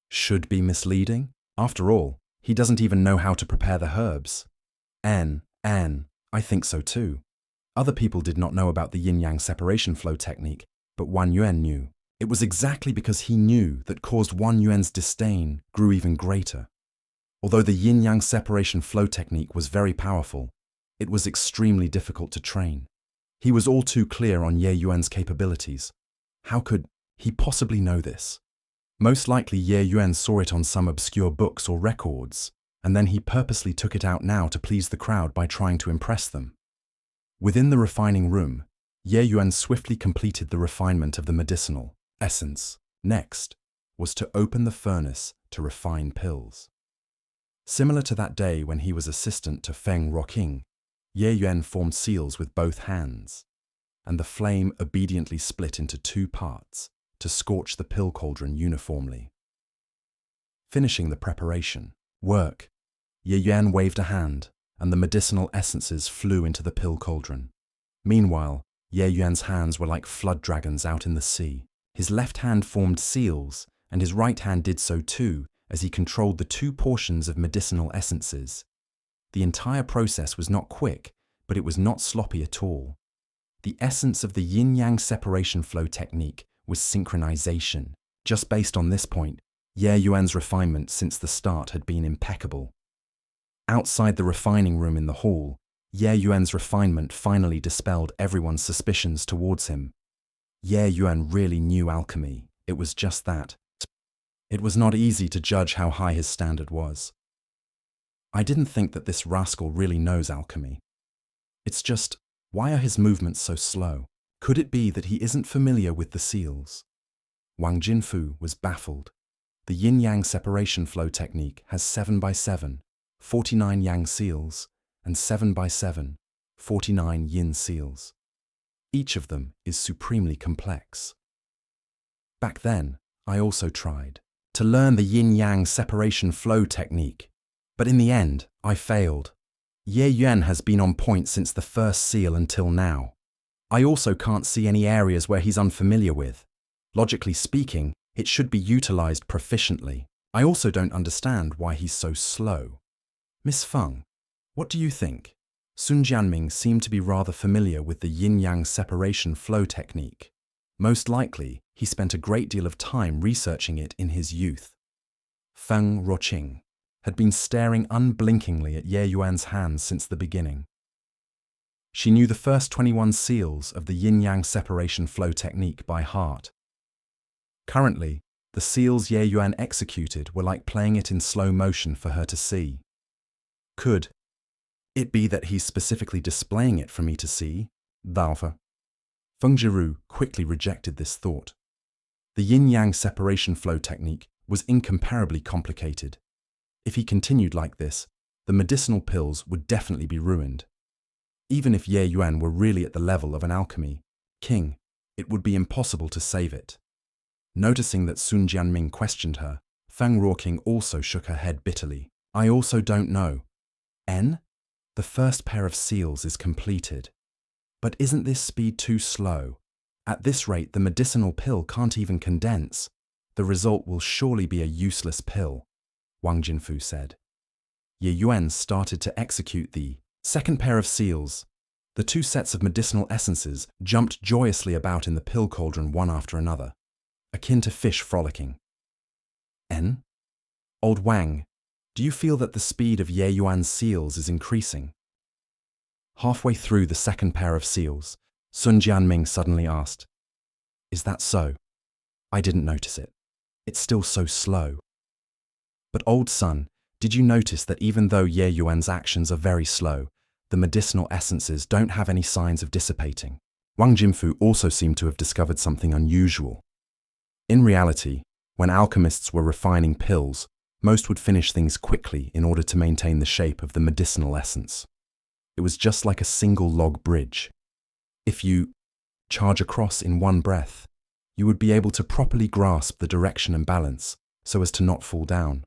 Should be misleading? After all, he doesn't even know how to prepare the herbs. I think so too. Other people did not know about the yin-yang separation flow technique, but Wang Yuan knew. It was exactly because he knew that caused Wang Yuan's disdain grew even greater. Although the yin-yang separation flow technique was very powerful, it was extremely difficult to train. He was all too clear on Ye Yuan's capabilities. How could he possibly know this? Most likely Ye Yuan saw it on some obscure books or records, and then he purposely took it out now to please the crowd by trying to impress them. Within the refining room, Ye Yuan swiftly completed the refinement of the medicinal essence. Next was to open the furnace to refine pills. Similar to that day when he was assistant to Feng Ruoqing, Ye Yuan formed seals with both hands, and the flame obediently split into two parts to scorch the pill cauldron uniformly. Finishing the preparation work, Ye Yuan waved a hand, and the medicinal essences flew into the pill cauldron. Meanwhile, Ye Yuan's hands were like flood dragons out in the sea. His left hand formed seals, and his right hand did so too, as he controlled the two portions of medicinal essences. The entire process was not quick, but it was not sloppy at all. The essence of the yin-yang separation flow technique was synchronization. Just based on this point, Ye Yuan's refinement since the start had been impeccable. Outside the refining room in the hall, Ye Yuan's refinement finally dispelled everyone's suspicions towards him. Ye Yuan really knew alchemy. It was just that. It was not easy to judge how high his standard was. I didn't think that this rascal really knows alchemy. It's just, why are his movements so slow? Could it be that he isn't familiar with the seals? Wang Jinfu was baffled. The yin-yang separation flow technique has 7x7, 49 yang seals, and 7x7, 49 yin seals. Each of them is supremely complex. Back then, I also tried to learn the yin-yang separation flow technique, but in the end, I failed. Ye Yuan has been on point since the first seal until now. I also can't see any areas where he's unfamiliar with. Logically speaking, it should be utilized proficiently. I also don't understand why he's so slow. Miss Feng, what do you think? Sun Jianming seemed to be rather familiar with the yin-yang separation flow technique. Most likely, he spent a great deal of time researching it in his youth. Feng Ruoqing had been staring unblinkingly at Ye Yuan's hands since the beginning. She knew the first 21 seals of the yin-yang separation flow technique by heart. Currently, the seals Ye Yuan executed were like playing it in slow motion for her to see. Could it be that he's specifically displaying it for me to see? Dalfa. Feng Jiru quickly rejected this thought. The yin-yang separation flow technique was incomparably complicated. If he continued like this, the medicinal pills would definitely be ruined. Even if Ye Yuan were really at the level of an alchemy king, it would be impossible to save it. Noticing that Sun Jianming questioned her, Feng Ruoqing also shook her head bitterly. I also don't know. N? The first pair of seals is completed. But isn't this speed too slow? At this rate, the medicinal pill can't even condense. The result will surely be a useless pill, Wang Jinfu said. Ye Yuan started to execute the second pair of seals. The two sets of medicinal essences jumped joyously about in the pill cauldron one after another, akin to fish frolicking. N? Old Wang, do you feel that the speed of Ye Yuan's seals is increasing? Halfway through the second pair of seals, Sun Jianming suddenly asked, Is that so? I didn't notice it. It's still so slow. But old son, did you notice that even though Ye Yuan's actions are very slow, the medicinal essences don't have any signs of dissipating? Wang Jinfu also seemed to have discovered something unusual. In reality, when alchemists were refining pills, most would finish things quickly in order to maintain the shape of the medicinal essence. It was just like a single log bridge. If you charge across in one breath, you would be able to properly grasp the direction and balance so as to not fall down.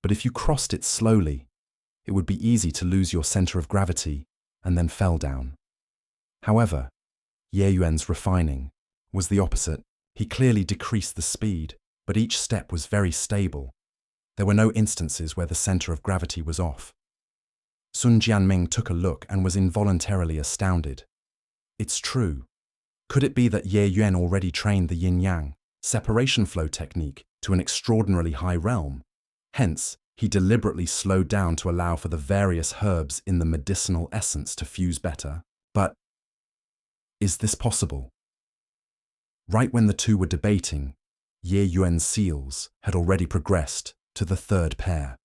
But if you crossed it slowly, it would be easy to lose your center of gravity and then fell down. However, Ye Yuan's refining was the opposite. He clearly decreased the speed, but each step was very stable. There were no instances where the center of gravity was off. Sun Jianming took a look and was involuntarily astounded. It's true. Could it be that Ye Yuan already trained the yin-yang separation flow technique to an extraordinarily high realm? Hence, he deliberately slowed down to allow for the various herbs in the medicinal essence to fuse better. But is this possible? Right when the two were debating, Ye Yuan's seals had already progressed to the third pair.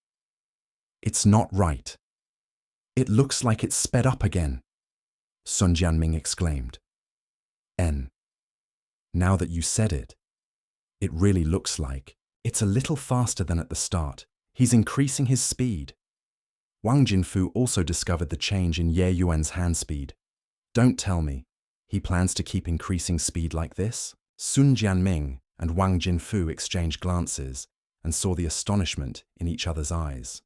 It's not right. It looks like it's sped up again, Sun Jianming exclaimed. N. Now that you said it, it really looks like it's a little faster than at the start. He's increasing his speed. Wang Jinfu also discovered the change in Ye Yuan's hand speed. Don't tell me, he plans to keep increasing speed like this? Sun Jianming and Wang Jinfu exchanged glances and saw the astonishment in each other's eyes.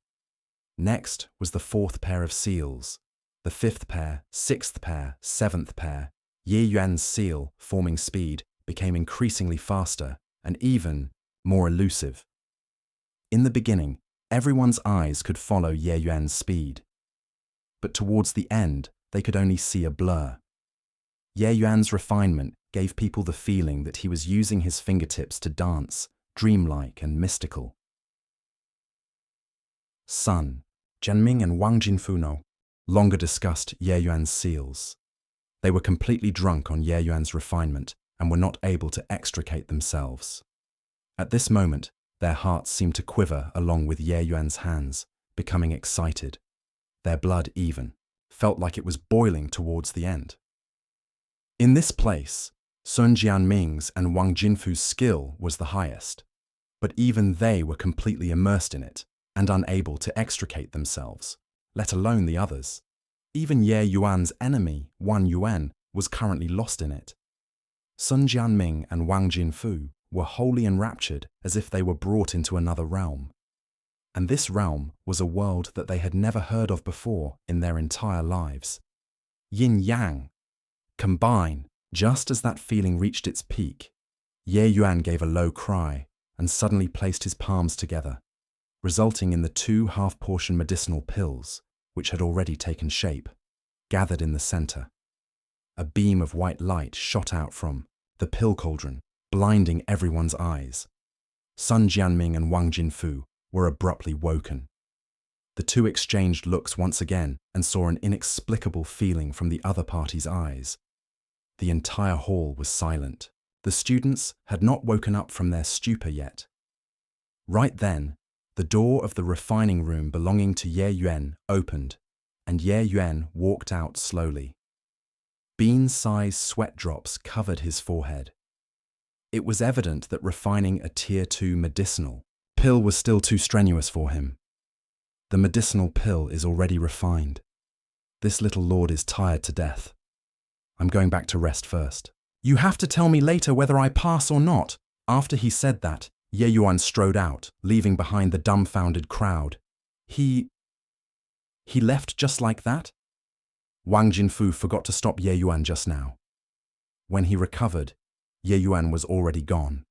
Next was the fourth pair of seals, the fifth pair, sixth pair, seventh pair. Ye Yuan's seal forming speed became increasingly faster and even more elusive. In the beginning, everyone's eyes could follow Ye Yuan's speed. But towards the end, they could only see a blur. Ye Yuan's refinement gave people the feeling that he was using his fingertips to dance, dreamlike and mystical. Sun Jianming and Wang Jinfu no longer discussed Ye Yuan's seals. They were completely drunk on Ye Yuan's refinement and were not able to extricate themselves. At this moment, their hearts seemed to quiver along with Ye Yuan's hands, becoming excited. Their blood even felt like it was boiling towards the end. In this place, Sun Jianming's and Wang Jinfu's skill was the highest, but even they were completely immersed in it and unable to extricate themselves, let alone the others. Even Ye Yuan's enemy, Wang Yuan, was currently lost in it. Sun Jianming and Wang Jinfu were wholly enraptured as if they were brought into another realm. And this realm was a world that they had never heard of before in their entire lives. Yin-yang. Combine. Just as that feeling reached its peak, Ye Yuan gave a low cry and suddenly placed his palms together, resulting in the 2 half-portion medicinal pills, which had already taken shape, gathered in the center. A beam of white light shot out from the pill cauldron, blinding everyone's eyes. Sun Jianming and Wang Jinfu were abruptly woken. The two exchanged looks once again and saw an inexplicable feeling from the other party's eyes. The entire hall was silent. The students had not woken up from their stupor yet. Right then, the door of the refining room belonging to Ye Yuan opened, and Ye Yuan walked out slowly. Bean-sized sweat drops covered his forehead. It was evident that refining a Tier 2 medicinal pill was still too strenuous for him. The medicinal pill is already refined. This little lord is tired to death. I'm going back to rest first. You have to tell me later whether I pass or not. After he said that, Ye Yuan strode out, leaving behind the dumbfounded crowd. He left just like that? Wang Jinfu forgot to stop Ye Yuan just now. When he recovered, Ye Yuan was already gone.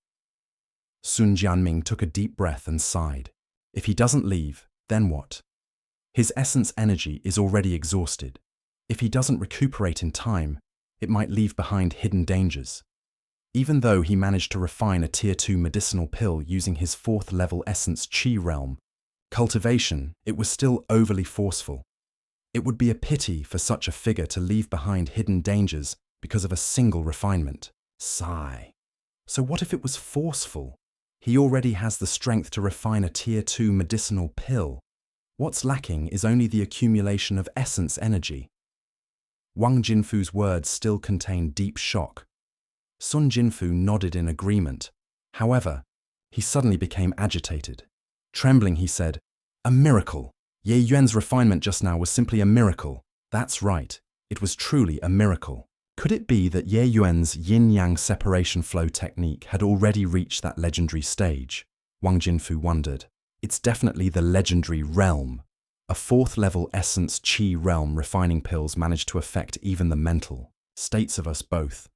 Sun Jianming took a deep breath and sighed. If he doesn't leave, then what? His essence energy is already exhausted. If he doesn't recuperate in time, it might leave behind hidden dangers. Even though he managed to refine a Tier 2 medicinal pill using his 4th level essence Qi realm cultivation, it was still overly forceful. It would be a pity for such a figure to leave behind hidden dangers because of a single refinement. Sigh. So what if it was forceful? He already has the strength to refine a Tier 2 medicinal pill. What's lacking is only the accumulation of essence energy. Wang Jinfu's words still contained deep shock. Sun Jinfu nodded in agreement. However, he suddenly became agitated. Trembling, he said, "A miracle! Ye Yuan's refinement just now was simply a miracle." That's right, it was truly a miracle. Could it be that Ye Yuan's yin-yang separation flow technique had already reached that legendary stage? Wang Jinfu wondered. It's definitely the legendary realm. A 4th level essence Qi realm refining pills managed to affect even the mental states of us both.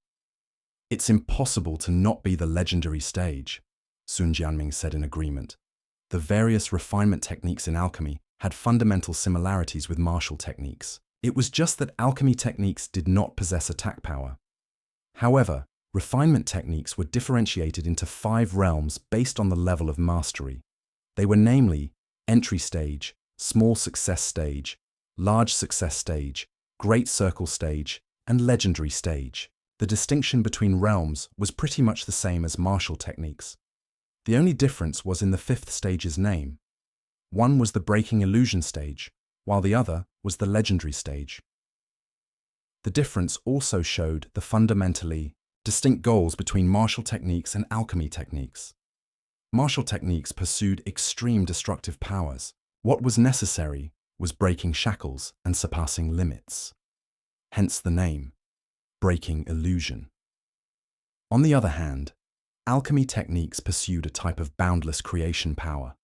It's impossible to not be the legendary stage, Sun Jianming said in agreement. The various refinement techniques in alchemy had fundamental similarities with martial techniques. It was just that alchemy techniques did not possess attack power. However, refinement techniques were differentiated into 5 realms based on the level of mastery. They were namely entry stage, small success stage, large success stage, great circle stage, and legendary stage. The distinction between realms was pretty much the same as martial techniques. The only difference was in the 5th stage's name. One was the breaking illusion stage, while the other was the legendary stage. The difference also showed the fundamentally distinct goals between martial techniques and alchemy techniques. Martial techniques pursued extreme destructive powers. What was necessary was breaking shackles and surpassing limits. Hence the name, breaking illusion. On the other hand, alchemy techniques pursued a type of boundless creation power.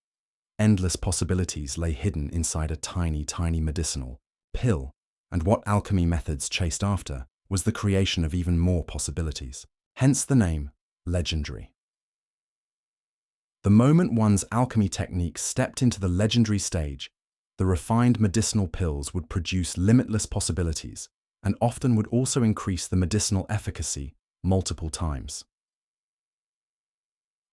Endless possibilities lay hidden inside a tiny, tiny medicinal pill, and what alchemy methods chased after was the creation of even more possibilities. Hence the name, legendary. The moment one's alchemy techniques stepped into the legendary stage, the refined medicinal pills would produce limitless possibilities and often would also increase the medicinal efficacy multiple times.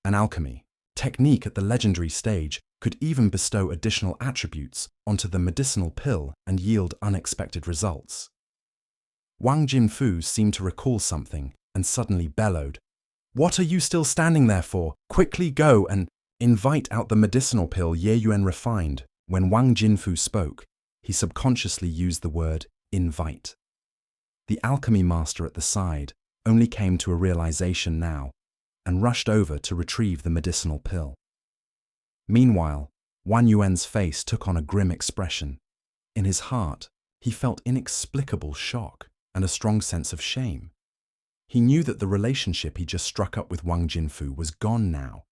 An alchemy technique at the legendary stage could even bestow additional attributes onto the medicinal pill and yield unexpected results. Wang Jinfu seemed to recall something and suddenly bellowed, "What are you still standing there for? Quickly go and invite out the medicinal pill Ye Yuan refined." When Wang Jinfu spoke, he subconsciously used the word invite. The alchemy master at the side only came to a realization now and rushed over to retrieve the medicinal pill. Meanwhile, Wang Yuan's face took on a grim expression. In his heart, He felt inexplicable shock and a strong sense of shame. He knew that the relationship he just struck up with Wang Jinfu was gone now.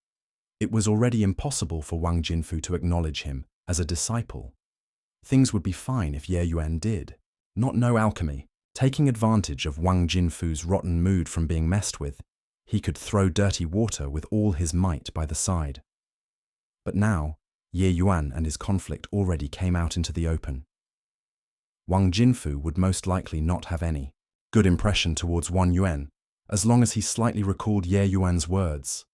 It was already impossible for Wang Jinfu to acknowledge him as a disciple. Things would be fine if Ye Yuan did. Not know alchemy. Taking advantage of Wang Jinfu's rotten mood from being messed with, he could throw dirty water with all his might by the side. But now, Ye Yuan and his conflict already came out into the open. Wang Jinfu would most likely not have any good impression towards Wang Yuan, as long as he slightly recalled Ye Yuan's words.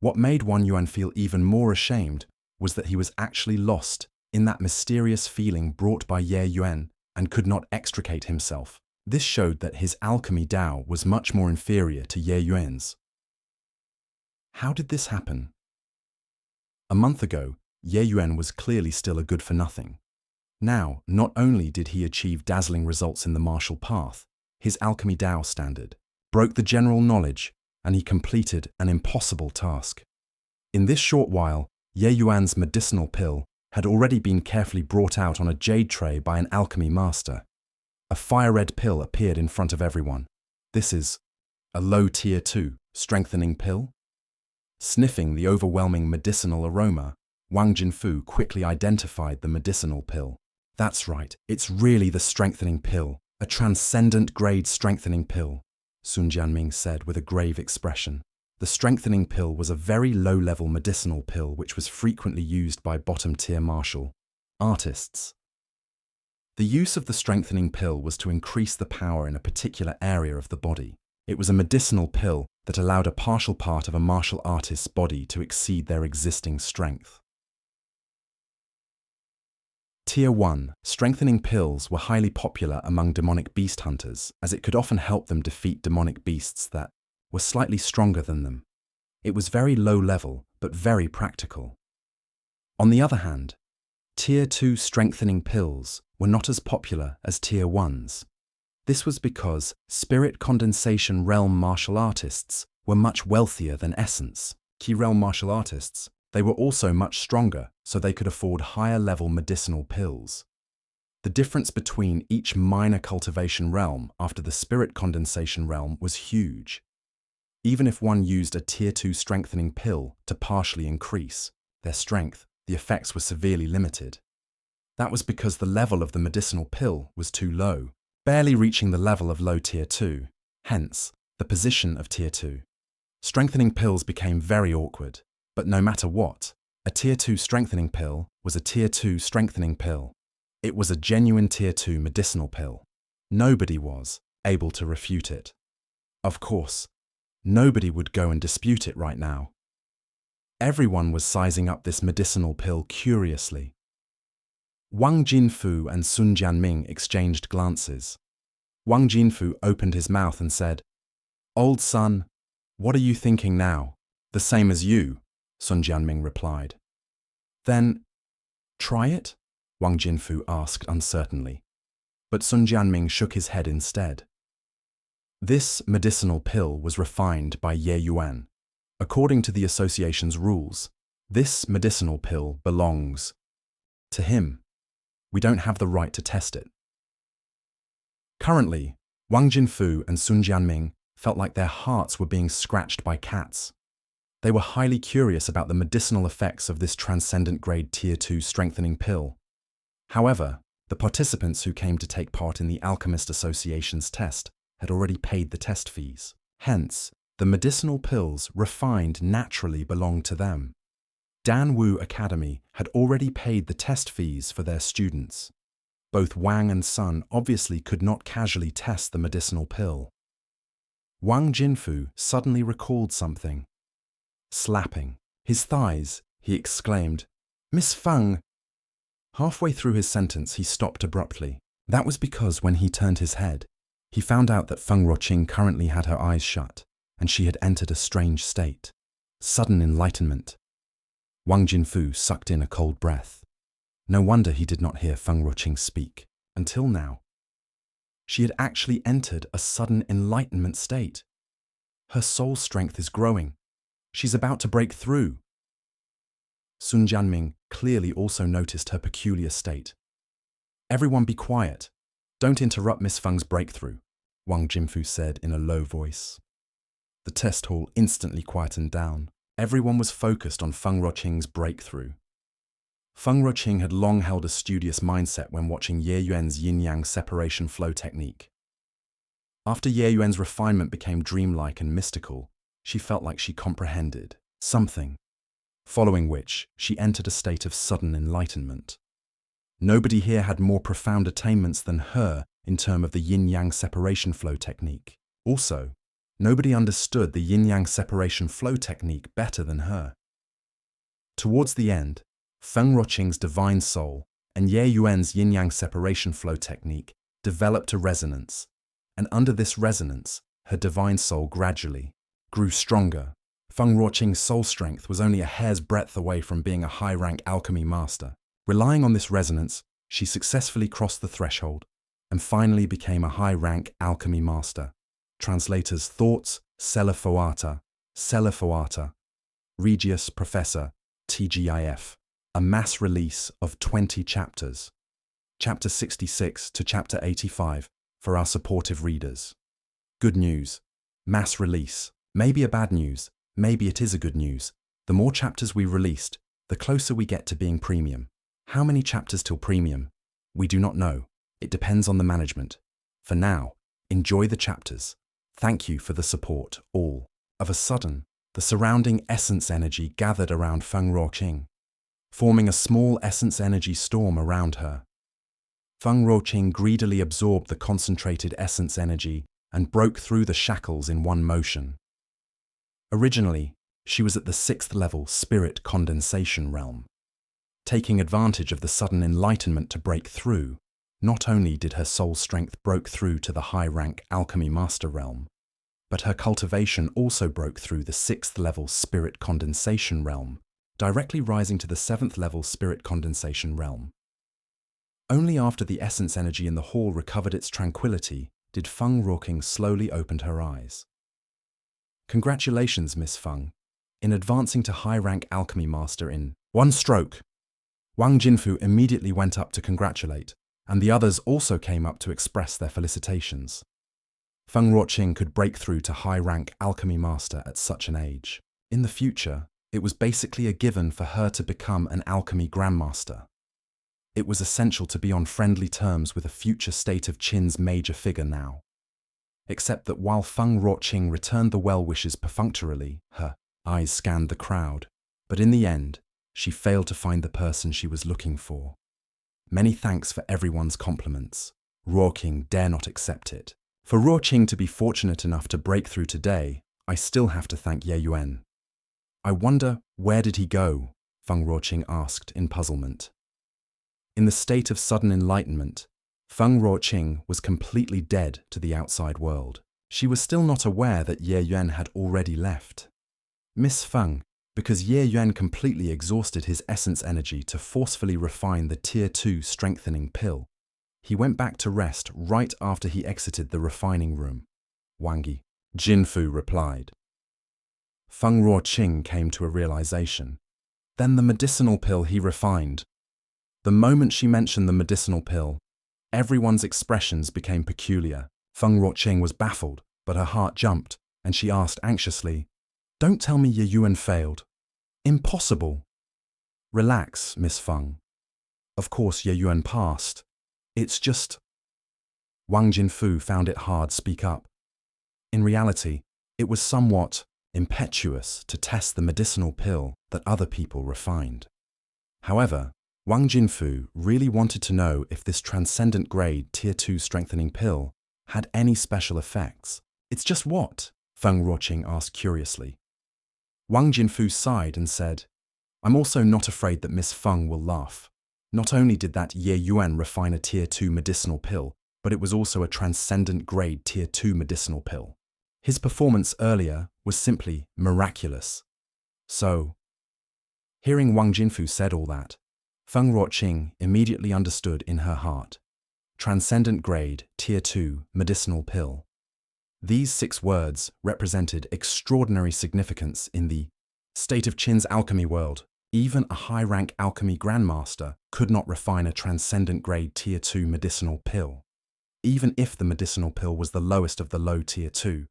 What made Wang Yuan feel even more ashamed was that he was actually lost in that mysterious feeling brought by Ye Yuan and could not extricate himself. This showed that his alchemy Dao was much more inferior to Ye Yuan's. How did this happen? A month ago, Ye Yuan was clearly still a good-for-nothing. Now, not only did he achieve dazzling results in the martial path, his alchemy Dao standard broke the general knowledge, and he completed an impossible task. In this short while, Ye Yuan's medicinal pill had already been carefully brought out on a jade tray by an alchemy master. A fire-red pill appeared in front of everyone. This is a low tier 2 strengthening pill? Sniffing the overwhelming medicinal aroma, Wang Jinfu quickly identified the medicinal pill. That's right, it's really the strengthening pill, a transcendent grade strengthening pill, Sun Jianming said with a grave expression. The strengthening pill was a very low-level medicinal pill which was frequently used by bottom-tier martial artists. The use of the strengthening pill was to increase the power in a particular area of the body. It was a medicinal pill that allowed a partial part of a martial artist's body to exceed their existing strength. Tier 1 strengthening pills were highly popular among demonic beast hunters, as it could often help them defeat demonic beasts that were slightly stronger than them. It was very low level, but very practical. On the other hand, Tier 2 strengthening pills were not as popular as Tier 1s. This was because Spirit Condensation Realm martial artists were much wealthier than Essence Key Realm martial artists. They were also much stronger, so they could afford higher-level medicinal pills. The difference between each minor cultivation realm after the Spirit Condensation Realm was huge. Even if one used a Tier 2 strengthening pill to partially increase their strength, the effects were severely limited. That was because the level of the medicinal pill was too low, barely reaching the level of low Tier 2, hence the position of Tier 2. Strengthening pills became very awkward, but no matter what, a Tier 2 strengthening pill was a Tier 2 strengthening pill. It was a genuine Tier 2 medicinal pill. Nobody was able to refute it. Of course, nobody would go and dispute it right now. Everyone was sizing up this medicinal pill curiously. Wang Jinfu and Sun Jianming exchanged glances. Wang Jinfu opened his mouth and said, "Old son, what are you thinking now?" "The same as you," Sun Jianming replied. "Then, try it?" Wang Jinfu asked uncertainly. But Sun Jianming shook his head instead. This medicinal pill was refined by Ye Yuan. According to the association's rules, this medicinal pill belongs to him. We don't have the right to test it. Currently, Wang Jinfu and Sun Jianming felt like their hearts were being scratched by cats. They were highly curious about the medicinal effects of this transcendent grade Tier 2 strengthening pill. However, the participants who came to take part in the Alchemist Association's test had already paid the test fees. Hence, the medicinal pills refined naturally belonged to them. Dan Wu Academy had already paid the test fees for their students. Both Wang and Sun obviously could not casually test the medicinal pill. Wang Jinfu suddenly recalled something. Slapping his thighs, he exclaimed, "Miss Feng!" Halfway through his sentence, he stopped abruptly. That was because when he turned his head, he found out that Feng Ruoqing currently had her eyes shut, and she had entered a strange state. Sudden enlightenment. Wang Jinfu sucked in a cold breath. No wonder he did not hear Feng Ruoqing speak, until now. She had actually entered a sudden enlightenment state. Her soul strength is growing. She's about to break through. Sun Jianming clearly also noticed her peculiar state. "Everyone be quiet," Don't interrupt Miss Feng's breakthrough, Wang Jinfu said in a low voice. The test hall instantly quietened down. Everyone was focused on Feng Ruoqing's breakthrough. Feng Ruoqing had long held a studious mindset when watching Ye Yuan's yin-yang separation flow technique. After Ye Yuan's refinement became dreamlike and mystical, she felt like she comprehended something, following which she entered a state of sudden enlightenment. Nobody here had more profound attainments than her in terms of the yin-yang separation flow technique. Also, nobody understood the yin-yang separation flow technique better than her. Towards the end, Feng Ruoqing's divine soul and Ye Yuan's yin-yang separation flow technique developed a resonance, and under this resonance, her divine soul gradually grew stronger. Feng Ruoqing's soul strength was only a hair's breadth away from being a high-rank alchemy master. Relying on this resonance, she successfully crossed the threshold and finally became a high-rank alchemy master. Translator's thoughts, Selafoata, Regius Professor, TGIF. A mass release of 20 chapters. Chapter 66 to Chapter 85 for our supportive readers. Good news. Mass release. Maybe a bad news. Maybe it is a good news. The more chapters we released, the closer we get to being premium. How many chapters till premium? We do not know. It depends on the management. For now, enjoy the chapters. Thank you for the support, all. Of a sudden, the surrounding essence energy gathered around Feng Ruoqing, forming a small essence energy storm around her. Feng Ruoqing greedily absorbed the concentrated essence energy and broke through the shackles in one motion. Originally, she was at the 6th level spirit condensation realm. Taking advantage of the sudden enlightenment to break through, not only did her soul strength broke through to the high-rank alchemy master realm, but her cultivation also broke through the 6th level spirit condensation realm, directly rising to the 7th level spirit condensation realm. Only after the essence energy in the hall recovered its tranquility did Feng Ruoqing slowly open her eyes. Congratulations, Miss Feng, in advancing to high-rank alchemy master in one stroke. Wang Jinfu immediately went up to congratulate, and the others also came up to express their felicitations. Feng Ruoqing could break through to high-rank alchemy master at such an age. In the future, it was basically a given for her to become an alchemy grandmaster. It was essential to be on friendly terms with a future state of Qin's major figure now. Except that while Feng Ruoqing returned the well wishes perfunctorily, her eyes scanned the crowd, but in the end, she failed to find the person she was looking for. Many thanks for everyone's compliments. Ruoqing dare not accept it. For Ruoqing to be fortunate enough to break through today, I still have to thank Ye Yuan. I wonder, where did he go? Feng Ruoqing asked in puzzlement. In the state of sudden enlightenment, Feng Ruoqing was completely dead to the outside world. She was still not aware that Ye Yuan had already left. Miss Feng, because Ye Yuan completely exhausted his essence energy to forcefully refine the Tier 2 strengthening pill, he went back to rest right after he exited the refining room. Wang Jinfu replied. Feng Ruoqing came to a realization. Then the medicinal pill he refined. The moment she mentioned the medicinal pill, everyone's expressions became peculiar. Feng Ruoqing was baffled, but her heart jumped, and she asked anxiously, "Don't tell me Ye Yuan failed. Impossible." "Relax, Miss Feng. Of course Ye Yuan passed. It's just..." Wang Jinfu found it hard to speak up. In reality, it was somewhat impetuous to test the medicinal pill that other people refined. However, Wang Jinfu really wanted to know if this transcendent grade Tier 2 strengthening pill had any special effects. "It's just what?" Feng Ruoqing asked curiously. Wang Jinfu sighed and said, "I'm also not afraid that Miss Feng will laugh. Not only did that Ye Yuan refine a Tier 2 medicinal pill, but it was also a transcendent grade Tier 2 medicinal pill. His performance earlier was simply miraculous." So, hearing Wang Jinfu said all that, Feng Ruoqing immediately understood in her heart. Transcendent grade Tier 2 medicinal pill. These 6 words represented extraordinary significance in the state of Qin's alchemy world. Even a high-rank alchemy grandmaster could not refine a transcendent grade Tier 2 medicinal pill. even if the medicinal pill was the lowest of the low Tier 2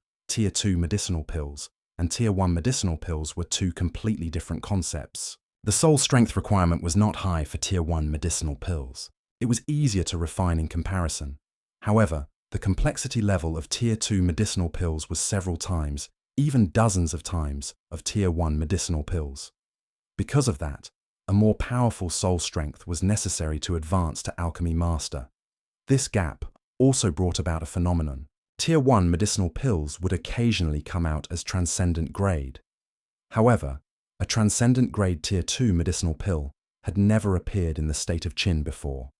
medicinal pills, and Tier 1 medicinal pills were two completely different concepts. The soul strength requirement was not high for Tier 1 medicinal pills. It was easier to refine in comparison. However, the complexity level of Tier 2 medicinal pills was several times, even dozens of times, of Tier 1 medicinal pills. Because of that, a more powerful soul strength was necessary to advance to Alchemy Master. This gap also brought about a phenomenon. Tier 1 medicinal pills would occasionally come out as transcendent grade. However, a transcendent grade Tier 2 medicinal pill had never appeared in the state of Qin before.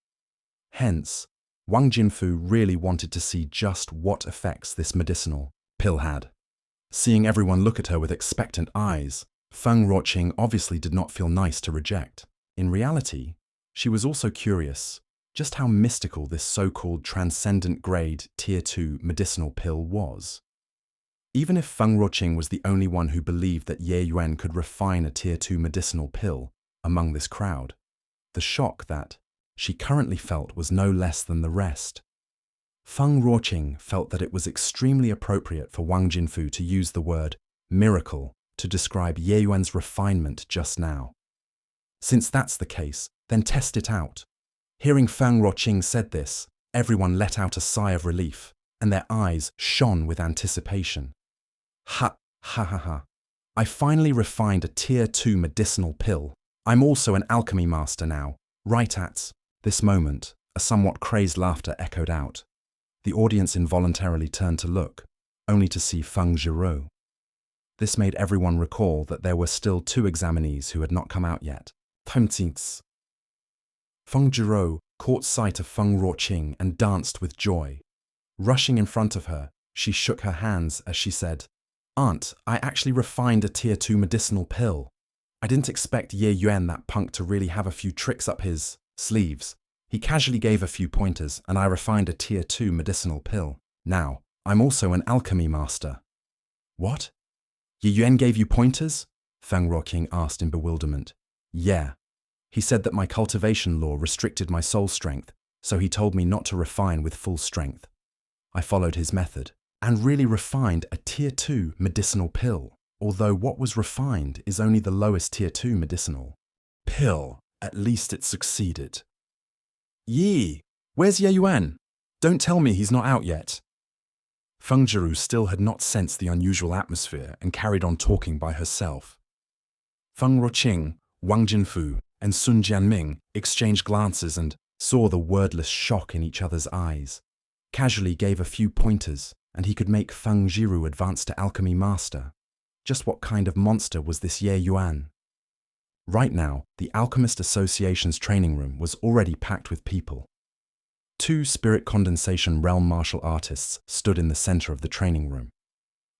Hence, Wang Jinfu really wanted to see just what effects this medicinal pill had. Seeing everyone look at her with expectant eyes, Feng Ruoqing obviously did not feel nice to reject. In reality, she was also curious just how mystical this so-called transcendent grade Tier 2 medicinal pill was. Even if Feng Ruoqing was the only one who believed that Ye Yuan could refine a Tier 2 medicinal pill among this crowd, the shock that she currently felt was no less than the rest. Feng Ruoqing felt that it was extremely appropriate for Wang Jinfu to use the word miracle to describe Ye Yuan's refinement just now. Since that's the case, then test it out. Hearing Feng Ruoqing said this, everyone let out a sigh of relief, and their eyes shone with anticipation. Ha, ha, ha, ha. I finally refined a Tier 2 medicinal pill. I'm also an alchemy master now. Right at this moment, a somewhat crazed laughter echoed out. The audience involuntarily turned to look, only to see Feng Zhiru. This made everyone recall that there were still two examinees who had not come out yet. Feng Zhiru caught sight of Feng Ruoqing and danced with joy. Rushing in front of her, she shook her hands as she said, "Aunt, I actually refined a Tier 2 medicinal pill. I didn't expect Ye Yuan, that punk, to really have a few tricks up his sleeves. He casually gave a few pointers, and I refined a Tier 2 medicinal pill. Now, I'm also an alchemy master." "What? Ye Yuan gave you pointers?" Feng Ruoqing asked in bewilderment. "Yeah. He said that my cultivation law restricted my soul strength, so he told me not to refine with full strength. I followed his method, and really refined a Tier 2 medicinal pill, although what was refined is only the lowest Tier 2 medicinal pill. At least it succeeded." "Yi, where's Ye Yuan? Don't tell me he's not out yet." Feng Zhiru still had not sensed the unusual atmosphere and carried on talking by herself. Feng Ruoqing, Wang Jinfu, and Sun Jianming exchanged glances and saw the wordless shock in each other's eyes. Casually gave a few pointers, and he could make Feng Zhiru advance to Alchemy Master. Just what kind of monster was this Ye Yuan? Right now, the Alchemist Association's training room was already packed with people. Two Spirit Condensation Realm martial artists stood in the center of the training room.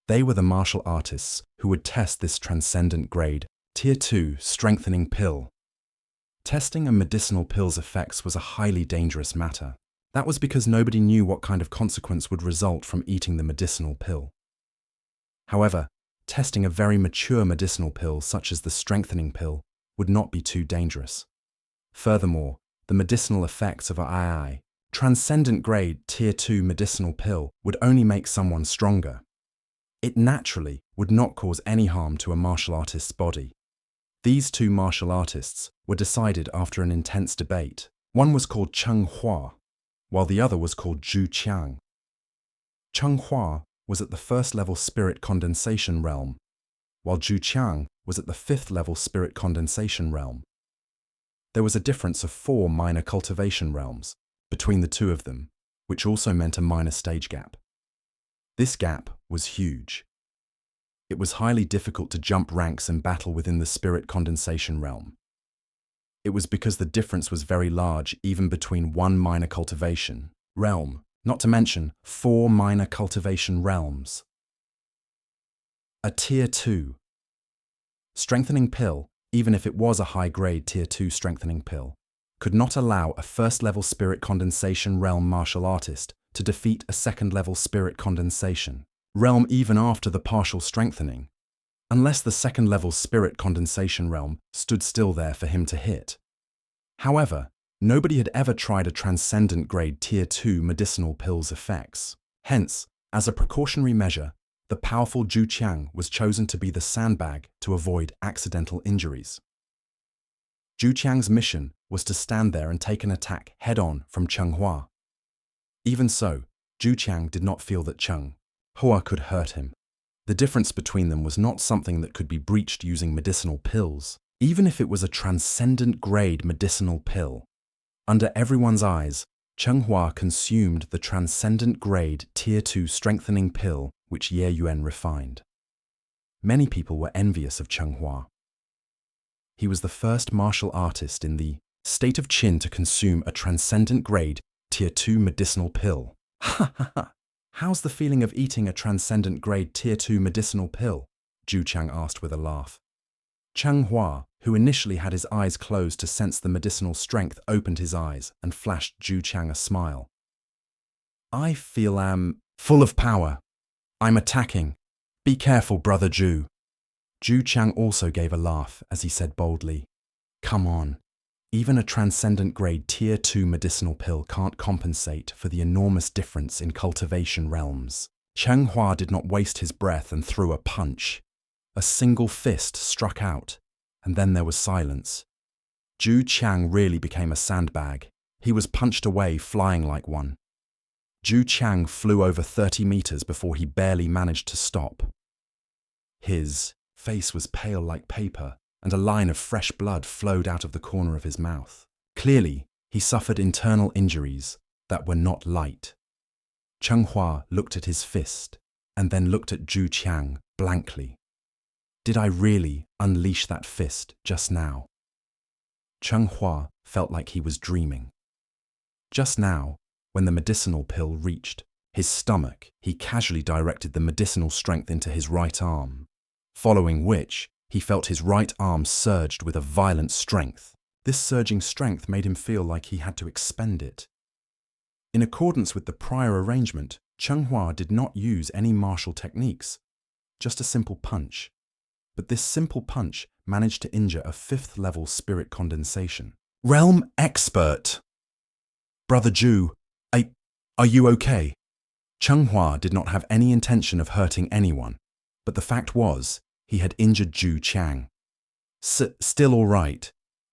They were the martial artists who would test this transcendent grade, Tier 2 strengthening pill. Testing a medicinal pill's effects was a highly dangerous matter. That was because nobody knew what kind of consequence would result from eating the medicinal pill. However, testing a very mature medicinal pill such as the strengthening pill would not be too dangerous. Furthermore, the medicinal effects of a transcendent grade Tier 2 medicinal pill would only make someone stronger. It naturally would not cause any harm to a martial artist's body. These two martial artists were decided after an intense debate. One was called Cheng Hua, while the other was called Zhu Qiang. Cheng Hua was at the first level Spirit Condensation Realm, while Zhu Qiang was at the 5th level Spirit Condensation Realm. There was a difference of 4 minor cultivation realms between the two of them, which also meant a minor stage gap. This gap was huge. It was highly difficult to jump ranks and battle within the Spirit Condensation Realm. It was because the difference was very large even between 1 minor cultivation realm, not to mention 4 minor cultivation realms. A Tier 2 strengthening pill, even if it was a high-grade Tier 2 strengthening pill, could not allow a first-level Spirit Condensation Realm martial artist to defeat a second-level Spirit Condensation Realm even after the partial strengthening, unless the second-level Spirit Condensation Realm stood still there for him to hit. However, Nobody had ever tried a transcendent-grade Tier 2 medicinal pill's effects. Hence, as a precautionary measure, the powerful Zhu Qiang was chosen to be the sandbag to avoid accidental injuries. Zhu Qiang's mission was to stand there and take an attack head-on from Cheng Hua. Even so, Zhu Qiang did not feel that Cheng Hua could hurt him. The difference between them was not something that could be breached using medicinal pills, even if it was a transcendent-grade medicinal pill. Under everyone's eyes, Cheng Hua consumed the transcendent-grade Tier 2 strengthening pill which Ye Yuan refined. Many people were envious of Cheng Hua. He was the first martial artist in the state of Qin to consume a transcendent-grade Tier 2 medicinal pill. Ha ha ha! How's the feeling of eating a transcendent-grade Tier 2 medicinal pill? Zhu Qiang asked with a laugh. Cheng Hua, who initially had his eyes closed to sense the medicinal strength, opened his eyes and flashed Zhu Qiang a smile. I feel full of power. I'm attacking. Be careful, brother Zhu. Zhu Qiang also gave a laugh as he said boldly, Come on. Even a transcendent-grade Tier 2 medicinal pill can't compensate for the enormous difference in cultivation realms. Cheng Hua did not waste his breath and threw a punch. A single fist struck out, and then there was silence. Zhu Qiang really became a sandbag. He was punched away, flying like one. Zhu Qiang flew over 30 meters before he barely managed to stop. His face was pale like paper, and a line of fresh blood flowed out of the corner of his mouth. Clearly, he suffered internal injuries that were not light. Cheng Hua looked at his fist, and then looked at Zhu Qiang blankly. Did I really unleash that fist just now? Cheng Hua felt like he was dreaming. Just now, when the medicinal pill reached his stomach, he casually directed the medicinal strength into his right arm, following which he felt his right arm surged with a violent strength. This surging strength made him feel like he had to expend it. In accordance with the prior arrangement, Cheng Hua did not use any martial techniques, just a simple punch. But this simple punch managed to injure a 5th-level spirit condensation. Realm expert! Brother Zhu, are you okay? Cheng Hua did not have any intention of hurting anyone, but the fact was, he had injured Zhu Qiang. Still all right.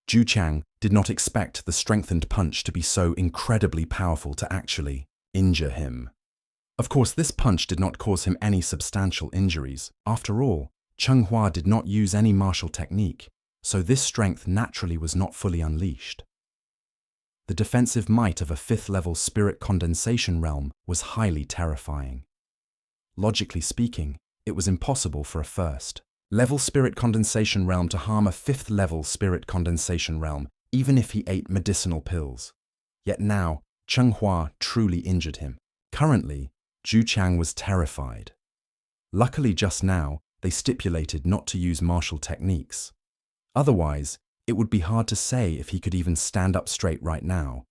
Zhu Qiang did not expect the strengthened punch to be so incredibly powerful to actually injure him. Of course, this punch did not cause him any substantial injuries. After all, Cheng Hua did not use any martial technique, so this strength naturally was not fully unleashed. The defensive might of a 5th-level spirit condensation realm was highly terrifying. Logically speaking, it was impossible for a 1st-level spirit condensation realm to harm a 5th-level spirit condensation realm, even if he ate medicinal pills. Yet now, Cheng Hua truly injured him. Currently, Zhu Qiang was terrified. Luckily, just now, they stipulated not to use martial techniques. Otherwise, it would be hard to say if he could even stand up straight right now.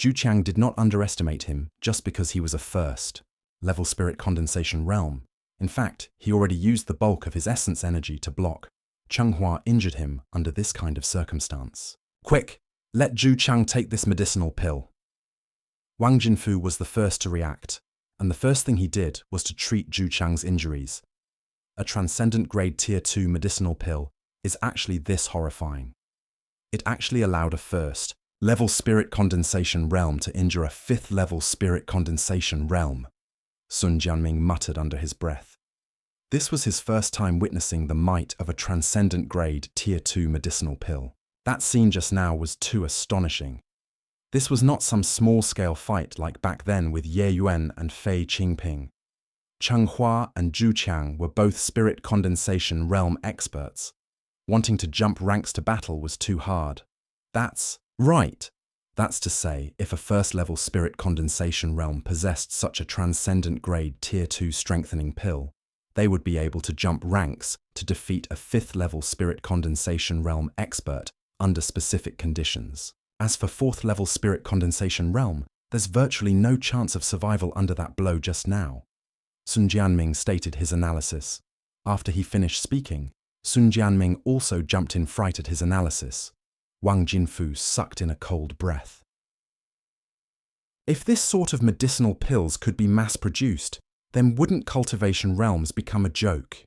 Zhu Qiang did not underestimate him just because he was a 1st-level spirit condensation realm. In fact, he already used the bulk of his essence energy to block. Cheng Hua injured him under this kind of circumstance. Quick, let Zhu Qiang take this medicinal pill. Wang Jinfu was the first to react, and the first thing he did was to treat Zhu Qiang's injuries. A transcendent-grade Tier 2 medicinal pill is actually this horrifying. It actually allowed a 1st-level spirit condensation realm to injure a 5th-level spirit condensation realm, Sun Jianming muttered under his breath. This was his first time witnessing the might of a transcendent-grade Tier 2 medicinal pill. That scene just now was too astonishing. This was not some small-scale fight like back then with Ye Yuan and Fei Qingping. Cheng Hua and Zhu Qiang were both spirit condensation realm experts. Wanting to jump ranks to battle was too hard. That's right. That's to say, if a 1st-level spirit condensation realm possessed such a transcendent-grade Tier 2 strengthening pill, they would be able to jump ranks to defeat a 5th-level spirit condensation realm expert under specific conditions. As for 4th-level spirit condensation realm, there's virtually no chance of survival under that blow just now. Sun Jianming stated his analysis. After he finished speaking, Sun Jianming also jumped in fright at his analysis. Wang Jinfu sucked in a cold breath. If this sort of medicinal pills could be mass-produced, then wouldn't cultivation realms become a joke?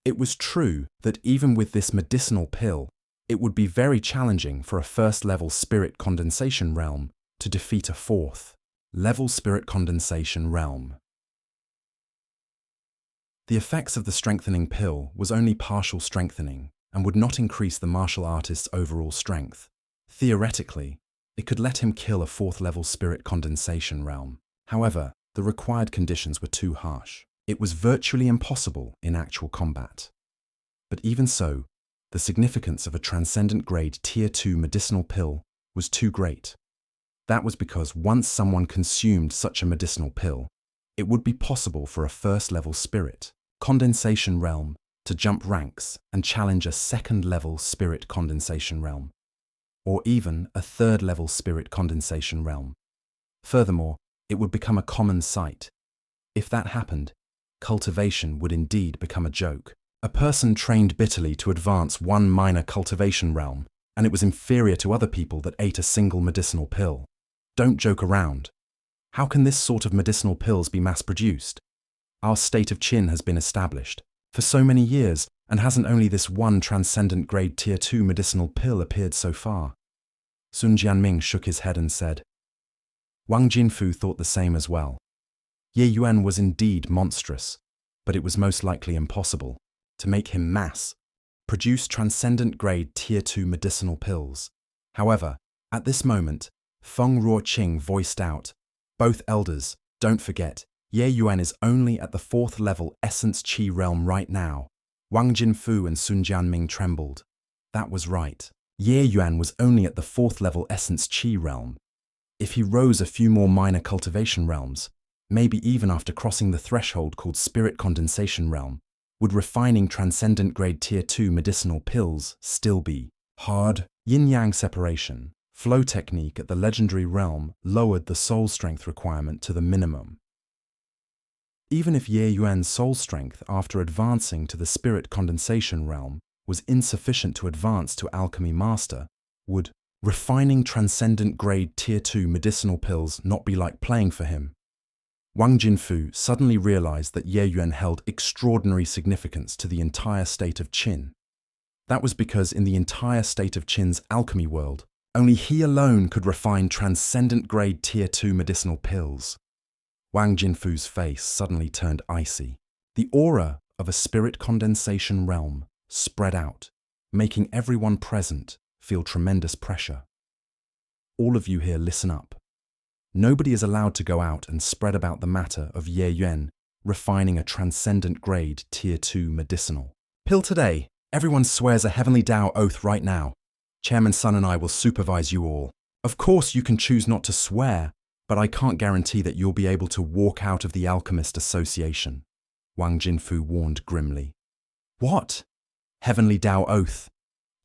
It was true that even with this medicinal pill, it would be very challenging for a first-level spirit condensation realm to defeat a fourth-level spirit condensation realm. The effects of the strengthening pill was only partial strengthening and would not increase the martial artist's overall strength. Theoretically, it could let him kill a fourth-level spirit condensation realm. However, the required conditions were too harsh. It was virtually impossible in actual combat. But even so, the significance of a transcendent-grade Tier 2 medicinal pill was too great. That was because once someone consumed such a medicinal pill, it would be possible for a first-level spirit condensation realm to jump ranks and challenge a second-level spirit condensation realm, or even a third-level spirit condensation realm. Furthermore, it would become a common sight. If that happened, cultivation would indeed become a joke. A person trained bitterly to advance one minor cultivation realm, and it was inferior to other people that ate a single medicinal pill. Don't joke around. How can this sort of medicinal pills be mass-produced? Our state of Qin has been established for so many years, and hasn't only this one transcendent-grade Tier 2 medicinal pill appeared so far? Sun Jianming shook his head and said. Wang Jinfu thought the same as well. Ye Yuan was indeed monstrous, but it was most likely impossible to make him mass-produce transcendent-grade Tier 2 medicinal pills. However, at this moment, Feng Ruoqing voiced out, "Both elders, don't forget, Ye Yuan is only at the fourth-level Essence Qi realm right now." Wang Jinfu and Sun Jianming trembled. That was right. Ye Yuan was only at the fourth-level Essence Qi realm. If he rose a few more minor cultivation realms, maybe even after crossing the threshold called Spirit Condensation Realm, would refining transcendent-grade Tier 2 medicinal pills still be hard? Yin-yang separation, flow technique at the legendary realm lowered the soul strength requirement to the minimum. Even if Ye Yuan's soul strength after advancing to the Spirit Condensation Realm was insufficient to advance to Alchemy Master, would refining transcendent-grade Tier 2 medicinal pills not be like playing for him? Wang Jinfu suddenly realized that Ye Yuan held extraordinary significance to the entire state of Qin. That was because in the entire state of Qin's alchemy world, only he alone could refine transcendent-grade Tier 2 medicinal pills. Wang Jinfu's face suddenly turned icy. The aura of a spirit condensation realm spread out, making everyone present feel tremendous pressure. All of you here listen up. Nobody is allowed to go out and spread about the matter of Ye Yuan refining a transcendent-grade Tier 2 medicinal pill today. Everyone swears a heavenly Tao oath right now. Chairman Sun and I will supervise you all. Of course you can choose not to swear, but I can't guarantee that you'll be able to walk out of the Alchemist Association, Wang Jinfu warned grimly. What? Heavenly Tao oath?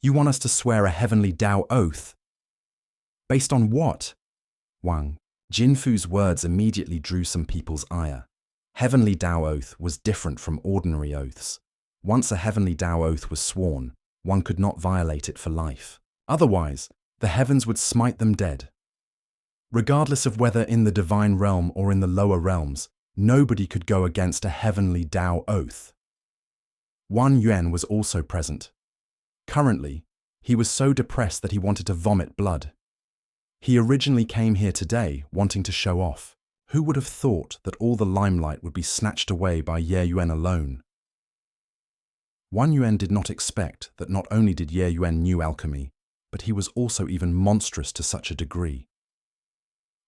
You want us to swear a heavenly Tao oath? Based on what? Wang Jinfu's words immediately drew some people's ire. Heavenly Tao oath was different from ordinary oaths. Once a heavenly Tao oath was sworn, one could not violate it for life. Otherwise, the heavens would smite them dead. Regardless of whether in the divine realm or in the lower realms, nobody could go against a heavenly Tao oath. Wan Yuan was also present. Currently, he was so depressed that he wanted to vomit blood. He originally came here today wanting to show off. Who would have thought that all the limelight would be snatched away by Ye Yuan alone? Wan Yuan did not expect that not only did Ye Yuan knew alchemy, but he was also even monstrous to such a degree.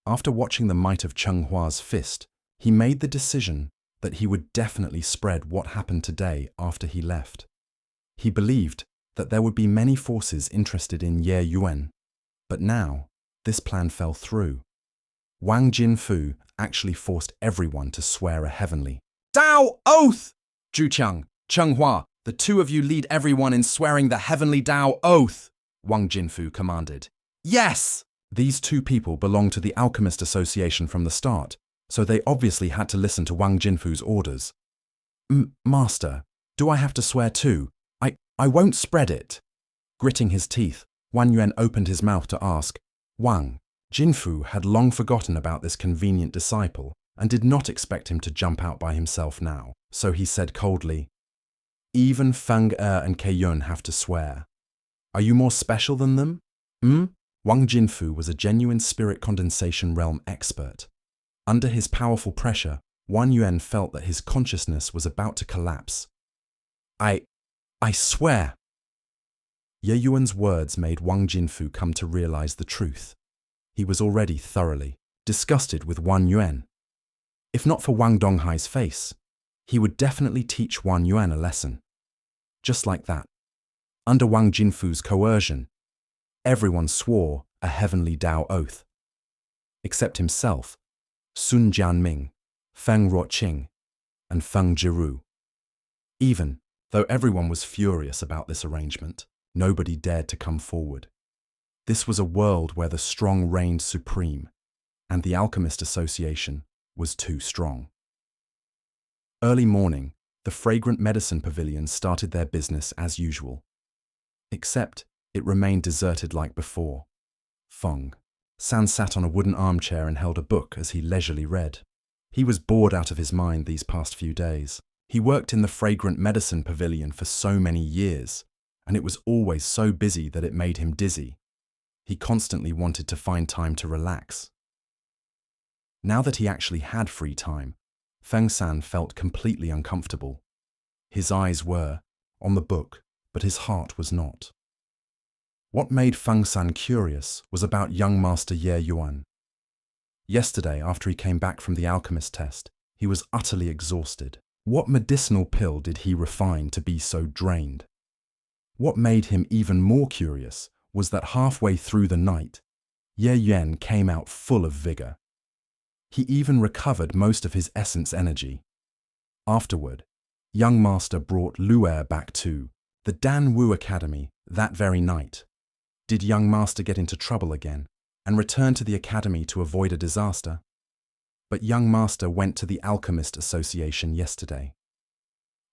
After watching the might of Cheng Hua's fist, he made the decision that he would definitely spread what happened today after he left. He believed that there would be many forces interested in Ye Yuan, but now this plan fell through. Wang Jinfu actually forced everyone to swear a heavenly Tao oath! Zhu Qiang, Cheng Hua, the two of you lead everyone in swearing the heavenly Tao oath, Wang Jinfu commanded. Yes! These two people belonged to the Alchemist Association from the start, so they obviously had to listen to Wang Jinfu's orders. Master, do I have to swear too? I won't spread it. Gritting his teeth, Wang Yuan opened his mouth to ask, Wang Jinfu had long forgotten about this convenient disciple and did not expect him to jump out by himself now, so he said coldly, even Feng Er and Ke Yun have to swear. Are you more special than them? Wang Jinfu was a genuine spirit condensation realm expert. Under his powerful pressure, Wang Yuan felt that his consciousness was about to collapse. I swear. Ye Yuan's words made Wang Jinfu come to realize the truth. He was already thoroughly disgusted with Wang Yuan. If not for Wang Donghai's face, he would definitely teach Wang Yuan a lesson. Just like that, under Wang Jinfu's coercion, everyone swore a heavenly Tao oath. Except himself, Sun Jianming, Feng Ruoqing, and Feng Jiru. Even though everyone was furious about this arrangement, nobody dared to come forward. This was a world where the strong reigned supreme, and the Alchemist Association was too strong. Early morning, the Fragrant Medicine Pavilion started their business as usual. Except it remained deserted like before. Feng San sat on a wooden armchair and held a book as he leisurely read. He was bored out of his mind these past few days. He worked in the Fragrant Medicine Pavilion for so many years, and it was always so busy that it made him dizzy. He constantly wanted to find time to relax. Now that he actually had free time, Feng San felt completely uncomfortable. His eyes were on the book, but his heart was not. What made Feng San curious was about young Master Ye Yuan. Yesterday, after he came back from the alchemist test, he was utterly exhausted. What medicinal pill did he refine to be so drained? What made him even more curious was that halfway through the night, Ye Yuan came out full of vigor. He even recovered most of his essence energy. Afterward, young master brought Lu'er back to the Dan Wu Academy that very night. Did young master get into trouble again and return to the academy to avoid a disaster? But young master went to the Alchemist Association yesterday.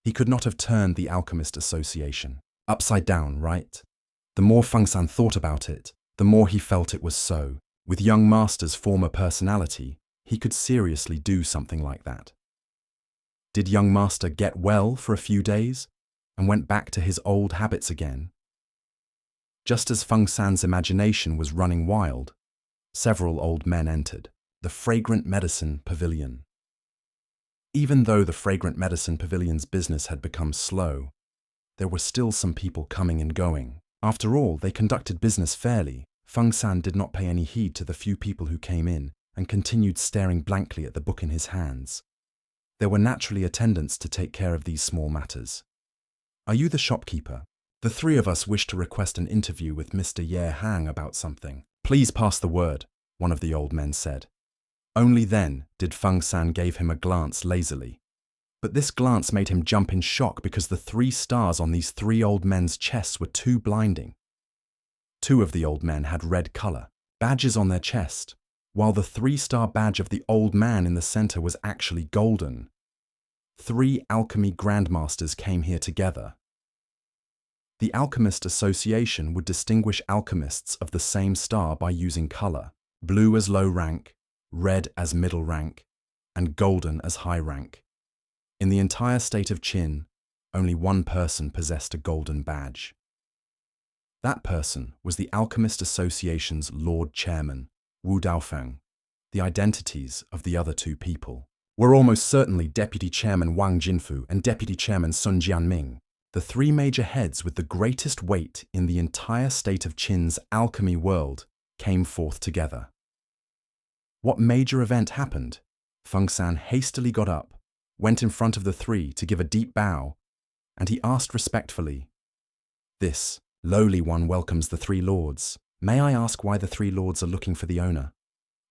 He could not have turned the Alchemist Association upside down, right? The more Feng San thought about it, the more he felt it was so. With young master's former personality, he could seriously do something like that. Did young master get well for a few days and went back to his old habits again? Just as Feng San's imagination was running wild, several old men entered the Fragrant Medicine Pavilion. Even though the Fragrant Medicine Pavilion's business had become slow, there were still some people coming and going. After all, they conducted business fairly. Feng San did not pay any heed to the few people who came in and continued staring blankly at the book in his hands. There were naturally attendants to take care of these small matters. Are you the shopkeeper? The three of us wish to request an interview with Mr. Ye Hang about something. Please pass the word, one of the old men said. Only then did Feng San give him a glance lazily. But this glance made him jump in shock because the 3 stars on these 3 old men's chests were too blinding. 2 of the old men had red color, badges on their chest, while the 3-star badge of the old man in the center was actually golden. 3 alchemy grandmasters came here together. The Alchemist Association would distinguish alchemists of the same star by using color: blue as low rank, red as middle rank, and golden as high rank. In the entire state of Qin, only one person possessed a golden badge. That person was the Alchemist Association's Lord Chairman, Wu Daofeng. The identities of the other 2 people were almost certainly Deputy Chairman Wang Jinfu and Deputy Chairman Sun Jianming, the 3 major heads with the greatest weight in the entire state of Qin's alchemy world came forth together. What major event happened? Feng San hastily got up, went in front of the 3 to give a deep bow, and he asked respectfully, "This lowly one welcomes the 3 lords. May I ask why the 3 lords are looking for the owner?"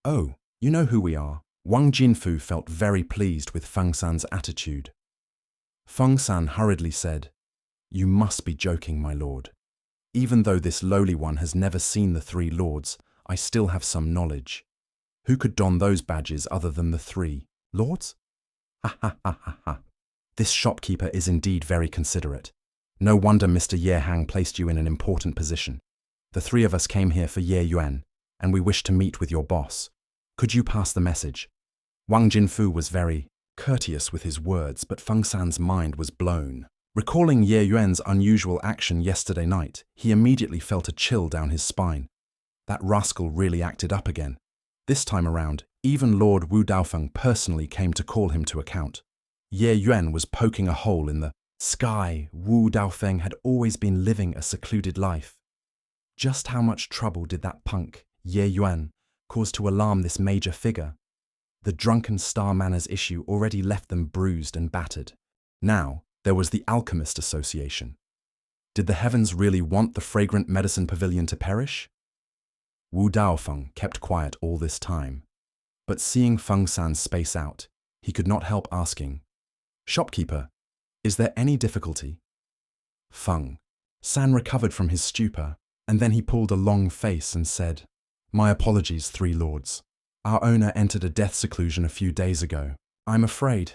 "Oh, you know who we are." Wang Jinfu felt very pleased with Feng San's attitude. Feng San hurriedly said, "You must be joking, my lord. Even though this lowly one has never seen the 3 lords, I still have some knowledge. Who could don those badges other than the 3 lords? Ha ha ha ha ha. This shopkeeper is indeed very considerate. No wonder Mr. Ye Hang placed you in an important position. The three of us came here for Ye Yuan, and we wish to meet with your boss. Could you pass the message? Wang Jinfu was very courteous with his words, but Feng San's mind was blown. Recalling Ye Yuan's unusual action yesterday night, he immediately felt a chill down his spine. That rascal really acted up again. This time around, even Lord Wu Daofeng personally came to call him to account. Ye Yuan was poking a hole in the sky. Wu Daofeng had always been living a secluded life. Just how much trouble did that punk, Ye Yuan, cause to alarm this major figure? The drunken star manners issue already left them bruised and battered. Now, there was the Alchemist Association. Did the heavens really want the fragrant medicine pavilion to perish? Wu Daofeng kept quiet all this time, but seeing Feng San space out, he could not help asking, "Shopkeeper, is there any difficulty?" Feng San recovered from his stupor, and then he pulled a long face and said, "My apologies, three lords. Our owner entered a death seclusion a few days ago. I'm afraid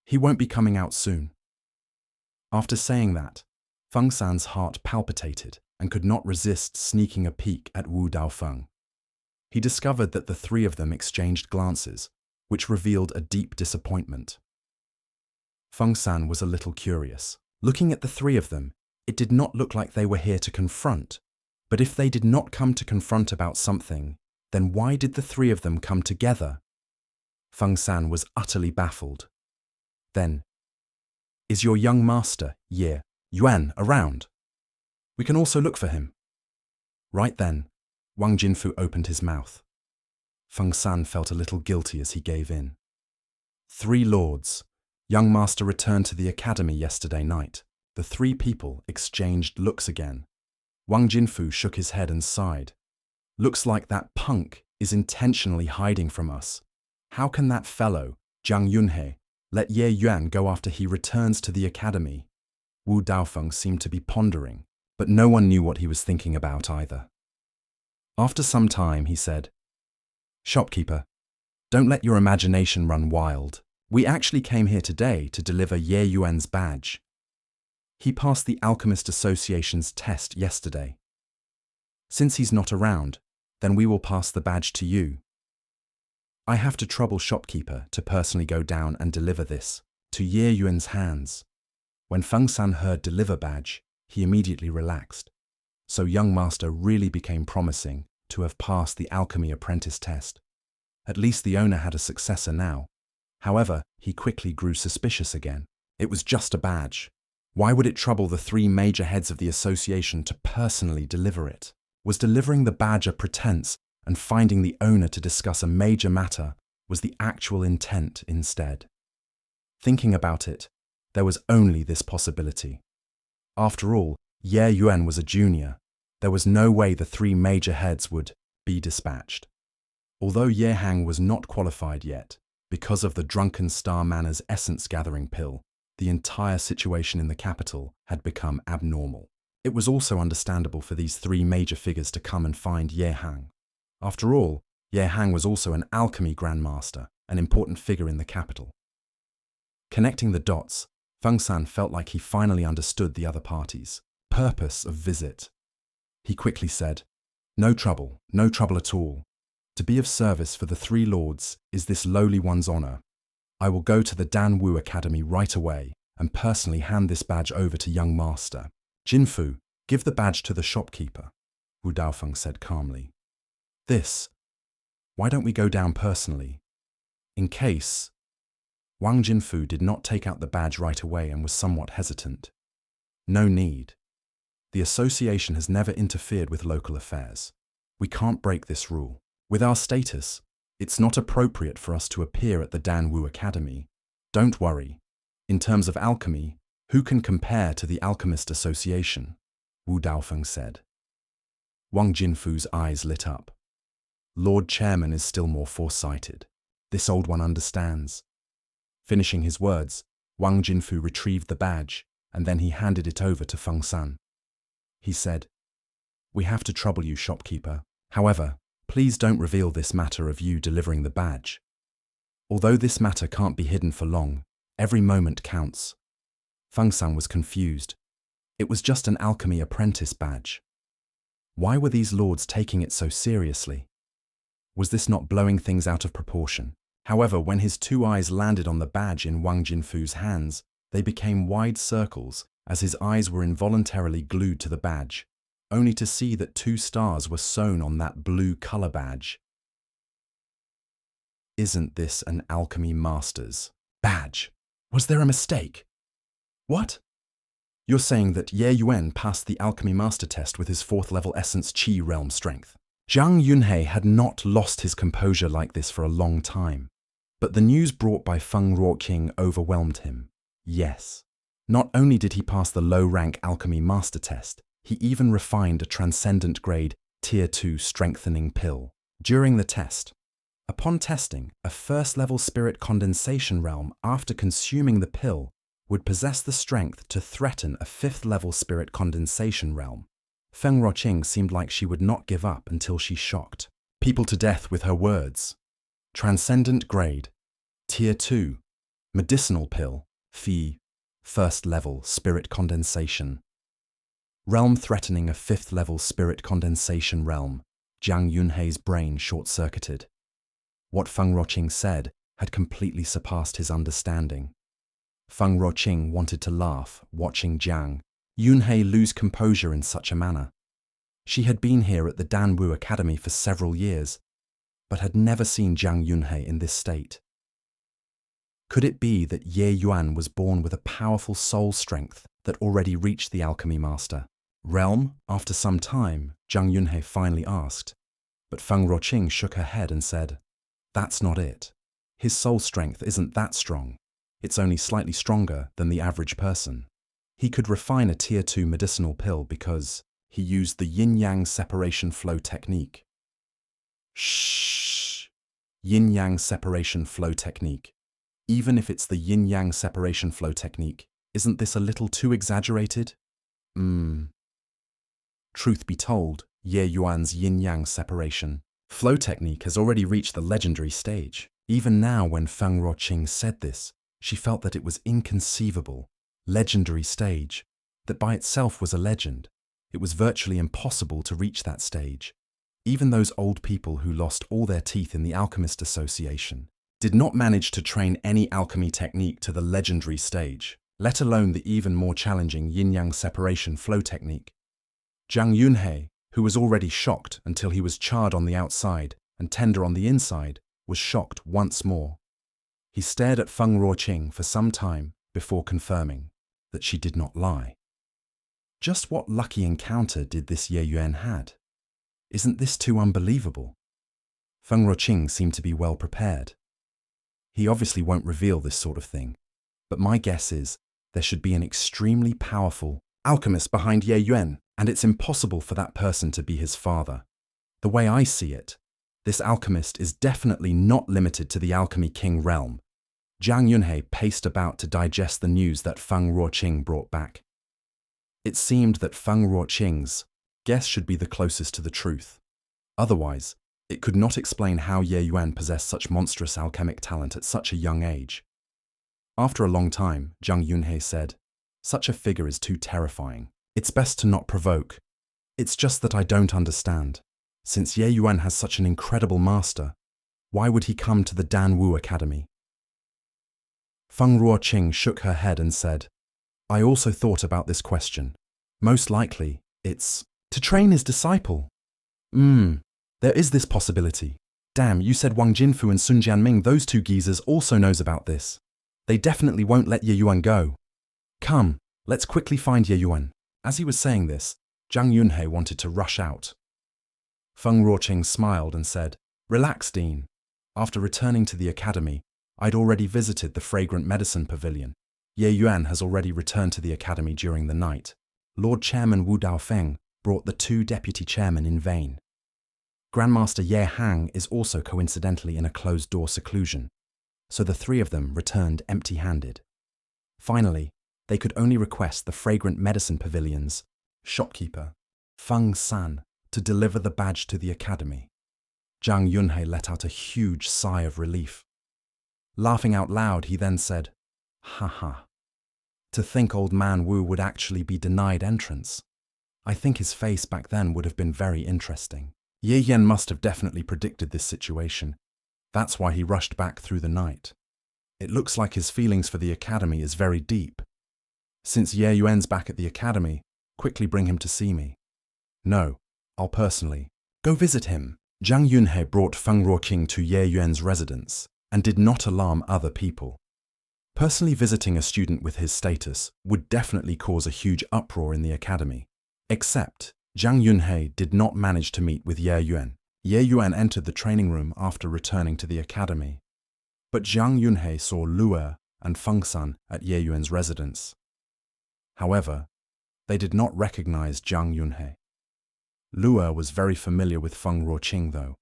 he won't be coming out soon." After saying that, Feng San's heart palpitated and could not resist sneaking a peek at Wu Daofeng. He discovered that the three of them exchanged glances, which revealed a deep disappointment. Feng San was a little curious. Looking at the three of them, it did not look like they were here to confront. But if they did not come to confront about something, then why did the three of them come together? Feng San was utterly baffled. Then, "Is your young master, Ye Yuan, around? We can also look for him." Right then, Wang Jinfu opened his mouth. Feng San felt a little guilty as he gave in. "Three lords. Young master returned to the academy yesterday night." The three people exchanged looks again. Wang Jinfu shook his head and sighed. "Looks like that punk is intentionally hiding from us. How can that fellow, Jiang Yunhe, let Ye Yuan go after he returns to the academy?" Wu Daofeng seemed to be pondering, but no one knew what he was thinking about either. After some time, he said, "Shopkeeper, don't let your imagination run wild. We actually came here today to deliver Ye Yuan's badge. He passed the Alchemist Association's test yesterday. Since he's not around, then we will pass the badge to you. I have to trouble Shopkeeper to personally go down and deliver this to Ye Yuan's hands." When Feng San heard deliver badge, he immediately relaxed. So young master really became promising to have passed the alchemy apprentice test. At least the owner had a successor now. However, he quickly grew suspicious again. It was just a badge. Why would it trouble the three major heads of the association to personally deliver it? Was delivering the badge a pretense, and finding the owner to discuss a major matter was the actual intent instead? Thinking about it, there was only this possibility. After all, Ye Yuan was a junior. There was no way the three major heads would be dispatched. Although Ye Hang was not qualified yet, because of the drunken star manners essence gathering pill, the entire situation in the capital had become abnormal. It was also understandable for these three major figures to come and find Ye Hang. After all, Ye Hang was also an alchemy grandmaster, an important figure in the capital. Connecting the dots, Feng San felt like he finally understood the other party's purpose of visit. He quickly said, no trouble at all. To be of service for the three lords is this lowly one's honor. I will go to the Dan Wu Academy right away and personally hand this badge over to young master. Jinfu, give the badge to the shopkeeper, Wu Daofeng said calmly. Why don't we go down personally? In case... Wang Jinfu did not take out the badge right away and was somewhat hesitant. No need. The association has never interfered with local affairs. We can't break this rule. With our status, it's not appropriate for us to appear at the Dan Wu Academy. Don't worry. In terms of alchemy, who can compare to the Alchemist Association? Wu Daofeng said. Wang Jinfu's eyes lit up. Lord Chairman is still more foresighted. This old one understands. Finishing his words, Wang Jinfu retrieved the badge, and then he handed it over to Feng San. He said, we have to trouble you, shopkeeper. However, please don't reveal this matter of you delivering the badge. Although this matter can't be hidden for long, every moment counts. Feng San was confused. It was just an alchemy apprentice badge. Why were these lords taking it so seriously? Was this not blowing things out of proportion? However, when his two eyes landed on the badge in Wang Jinfu's hands, they became wide circles as his eyes were involuntarily glued to the badge, only to see that two stars were sewn on that blue color badge. Isn't this an alchemy master's badge? Was there a mistake? What? You're saying that Ye Yuan passed the alchemy master test with his 4th level essence Qi realm strength. Zhang Yunhe had not lost his composure like this for a long time, but the news brought by Feng Ruoqing overwhelmed him. Yes, not only did he pass the low-rank alchemy master test, he even refined a transcendent grade Tier 2 strengthening pill. During the test, upon testing, a 1st level spirit condensation realm after consuming the pill would possess the strength to threaten a 5th level spirit condensation realm. Feng Ruoqing seemed like she would not give up until she shocked people to death with her words. Transcendent grade, Tier 2, medicinal pill, Phi, 1st level spirit condensation. Realm threatening a 5th level spirit condensation realm. Zhang Yunhe's brain short-circuited. What Feng Ruoqing said had completely surpassed his understanding. Feng Ruoqing wanted to laugh, watching Zhang Yunhe lose composure in such a manner. She had been here at the Danwu Academy for several years, but had never seen Zhang Yunhe in this state. Could it be that Ye Yuan was born with a powerful soul strength that already reached the alchemy master realm? After some time, Zhang Yunhe finally asked, but Feng Ruoqing shook her head and said, "That's not it. His soul strength isn't that strong. It's only slightly stronger than the average person. He could refine a Tier 2 medicinal pill because he used the yin-yang separation flow technique." Shh! Yin-yang separation flow technique. Even if it's the yin-yang separation flow technique, isn't this a little too exaggerated? Truth be told, Ye Yuan's yin-yang separation flow technique has already reached the legendary stage. Even now, when Feng Ruoqing said this, she felt that it was inconceivable. Legendary stage. That by itself was a legend. It was virtually impossible to reach that stage. Even those old people who lost all their teeth in the Alchemist Association did not manage to train any alchemy technique to the legendary stage, let alone the even more challenging yin-yang separation flow technique. Zhang Yunhe, who was already shocked until he was charred on the outside and tender on the inside, was shocked once more. He stared at Feng Ruoqing for some time before confirming that she did not lie. Just what lucky encounter did this Ye Yuan had? Isn't this too unbelievable? Feng Ruoqing seemed to be well prepared. He obviously won't reveal this sort of thing, but my guess is there should be an extremely powerful alchemist behind Ye Yuan, and it's impossible for that person to be his father. The way I see it, this alchemist is definitely not limited to the Alchemy King realm. Zhang Yunhe paced about to digest the news that Feng Ruoqing brought back. It seemed that Feng Ruoqing's guess should be the closest to the truth. Otherwise, it could not explain how Ye Yuan possessed such monstrous alchemic talent at such a young age. After a long time, Zhang Yunhe said, "Such a figure is too terrifying. It's best to not provoke. It's just that I don't understand. Since Ye Yuan has such an incredible master, why would he come to the Danwu Academy?" Feng Ruoqing shook her head and said, "I also thought about this question. Most likely, it's to train his disciple. There is this possibility. Damn, you said Wang Jinfu and Sun Jianming, those two geezers also knows about this. They definitely won't let Ye Yuan go. Come, let's quickly find Ye Yuan." As he was saying this, Zhang Yunhe wanted to rush out. Feng Ruoqing smiled and said, "Relax, Dean. After returning to the academy, I'd already visited the Fragrant Medicine Pavilion. Ye Yuan has already returned to the academy during the night. Lord Chairman Wu Daofeng brought the 2 deputy chairmen in vain. Grandmaster Ye Hang is also coincidentally in a closed-door seclusion, so the 3 of them returned empty-handed. Finally, they could only request the Fragrant Medicine Pavilion's shopkeeper, Feng San, to deliver the badge to the academy." Zhang Yunhe let out a huge sigh of relief. Laughing out loud, he then said, "Ha ha. To think old man Wu would actually be denied entrance. I think his face back then would have been very interesting. Ye Yuan must have definitely predicted this situation. That's why he rushed back through the night. It looks like his feelings for the academy is very deep. Since Ye Yuan's back at the academy, quickly bring him to see me. No, I'll personally go visit him. Zhang Yunhe brought Feng Ruoqing to Ye Yuan's residence and did not alarm other people. Personally visiting a student with his status would definitely cause a huge uproar in the academy. Except, Zhang Yunhe did not manage to meet with Ye Yuan. Ye Yuan entered the training room after returning to the academy. But Zhang Yunhe saw Lu'er and Feng San at Ye Yuan's residence. However, they did not recognize Zhang Yunhe. Lu'er was very familiar with Feng Ruoqing though.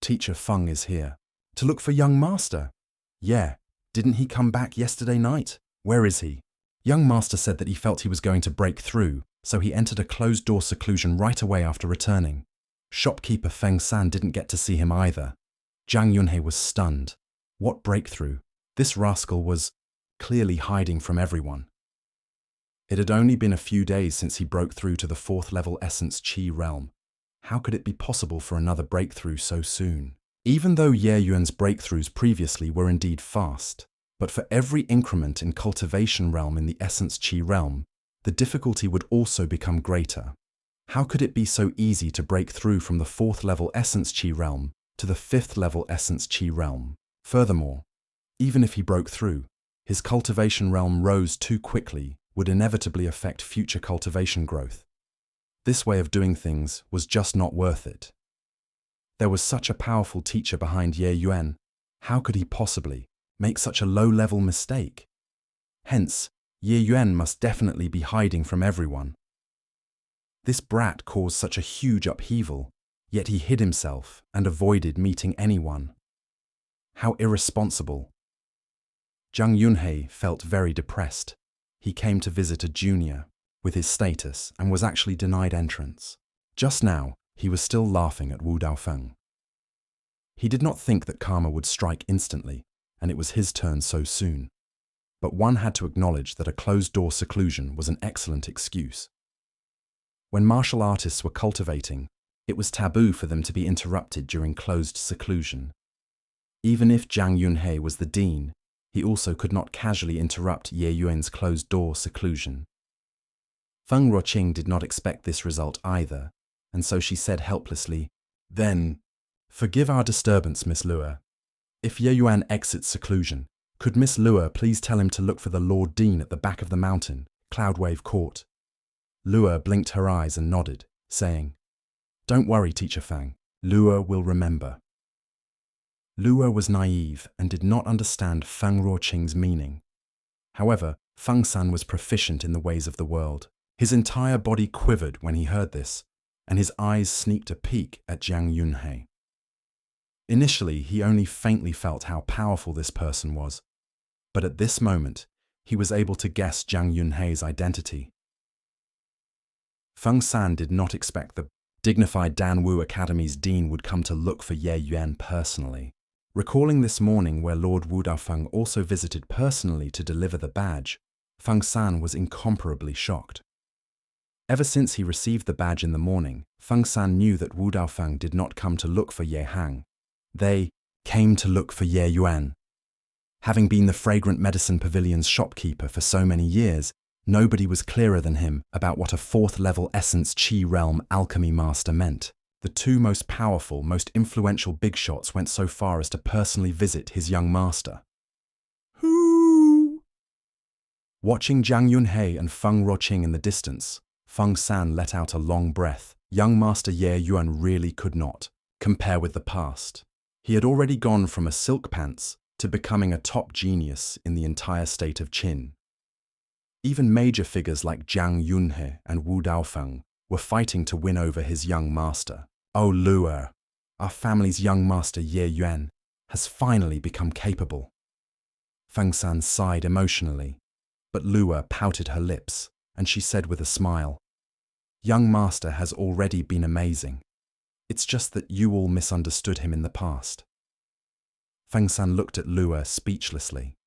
Teacher Feng is here. To look for young master? Yeah, didn't he come back yesterday night? Where is he? Young master said that he felt he was going to break through, so he entered a closed-door seclusion right away after returning. Shopkeeper Feng San didn't get to see him either. Zhang Yunhe was stunned. What breakthrough? This rascal was clearly hiding from everyone. It had only been a few days since he broke through to the 4th level Essence Qi realm. How could it be possible for another breakthrough so soon? Even though Ye Yuan's breakthroughs previously were indeed fast, but for every increment in Cultivation realm in the Essence Qi realm, the difficulty would also become greater. How could it be so easy to break through from the 4th level Essence Qi realm to the 5th level Essence Qi realm? Furthermore, even if he broke through, his cultivation realm rose too quickly would inevitably affect future cultivation growth. This way of doing things was just not worth it. There was such a powerful teacher behind Ye Yuan. How could he possibly make such a low-level mistake? Hence, Ye Yuan must definitely be hiding from everyone. This brat caused such a huge upheaval, yet he hid himself and avoided meeting anyone. How irresponsible. Zhang Yunhe felt very depressed. He came to visit a junior with his status and was actually denied entrance. Just now, he was still laughing at Wu Daofeng. He did not think that karma would strike instantly, and it was his turn so soon. But one had to acknowledge that a closed-door seclusion was an excellent excuse. When martial artists were cultivating, it was taboo for them to be interrupted during closed seclusion. Even if Zhang Yunhe was the dean, he also could not casually interrupt Ye Yuan's closed-door seclusion. Feng Ruoqing did not expect this result either, and so she said helplessly, "Then, forgive our disturbance, Miss Lu'er. If Ye Yuan exits seclusion, could Miss Lu'er please tell him to look for the Lord Dean at the back of the mountain, Cloudwave Court?" Lu'er blinked her eyes and nodded, saying, "Don't worry, Teacher Fang. Lu'er will remember." Lu'er was naive and did not understand Feng Ruoqing's meaning. However, Feng San was proficient in the ways of the world. His entire body quivered when he heard this, and his eyes sneaked a peek at Zhang Yunhe. Initially, he only faintly felt how powerful this person was, but at this moment, he was able to guess Zhang Yunhe's identity. Feng San did not expect the dignified Danwu Academy's dean would come to look for Ye Yuan personally. Recalling this morning where Lord Wu Daofeng also visited personally to deliver the badge, Feng San was incomparably shocked. Ever since he received the badge in the morning, Feng San knew that Wu Daofeng did not come to look for Ye Hang. They came to look for Ye Yuan. Having been the Fragrant Medicine Pavilion's shopkeeper for so many years, nobody was clearer than him about what a 4th level Essence Qi realm alchemy master meant. The two most powerful, most influential big shots went so far as to personally visit his young master. Hoo! Watching Zhang Yunhe and Feng Ruoqing in the distance, Feng San let out a long breath. Young master Ye Yuan really could not compare with the past. He had already gone from a silk pants to becoming a top genius in the entire state of Qin. Even major figures like Zhang Yunhe and Wu Daofeng were fighting to win over his young master. Oh Lu'er, our family's young master Ye Yuan has finally become capable. Feng San sighed emotionally, but Lu'er pouted her lips, and she said with a smile, "Young master has already been amazing. It's just that you all misunderstood him in the past." Feng San looked at Lu'er speechlessly.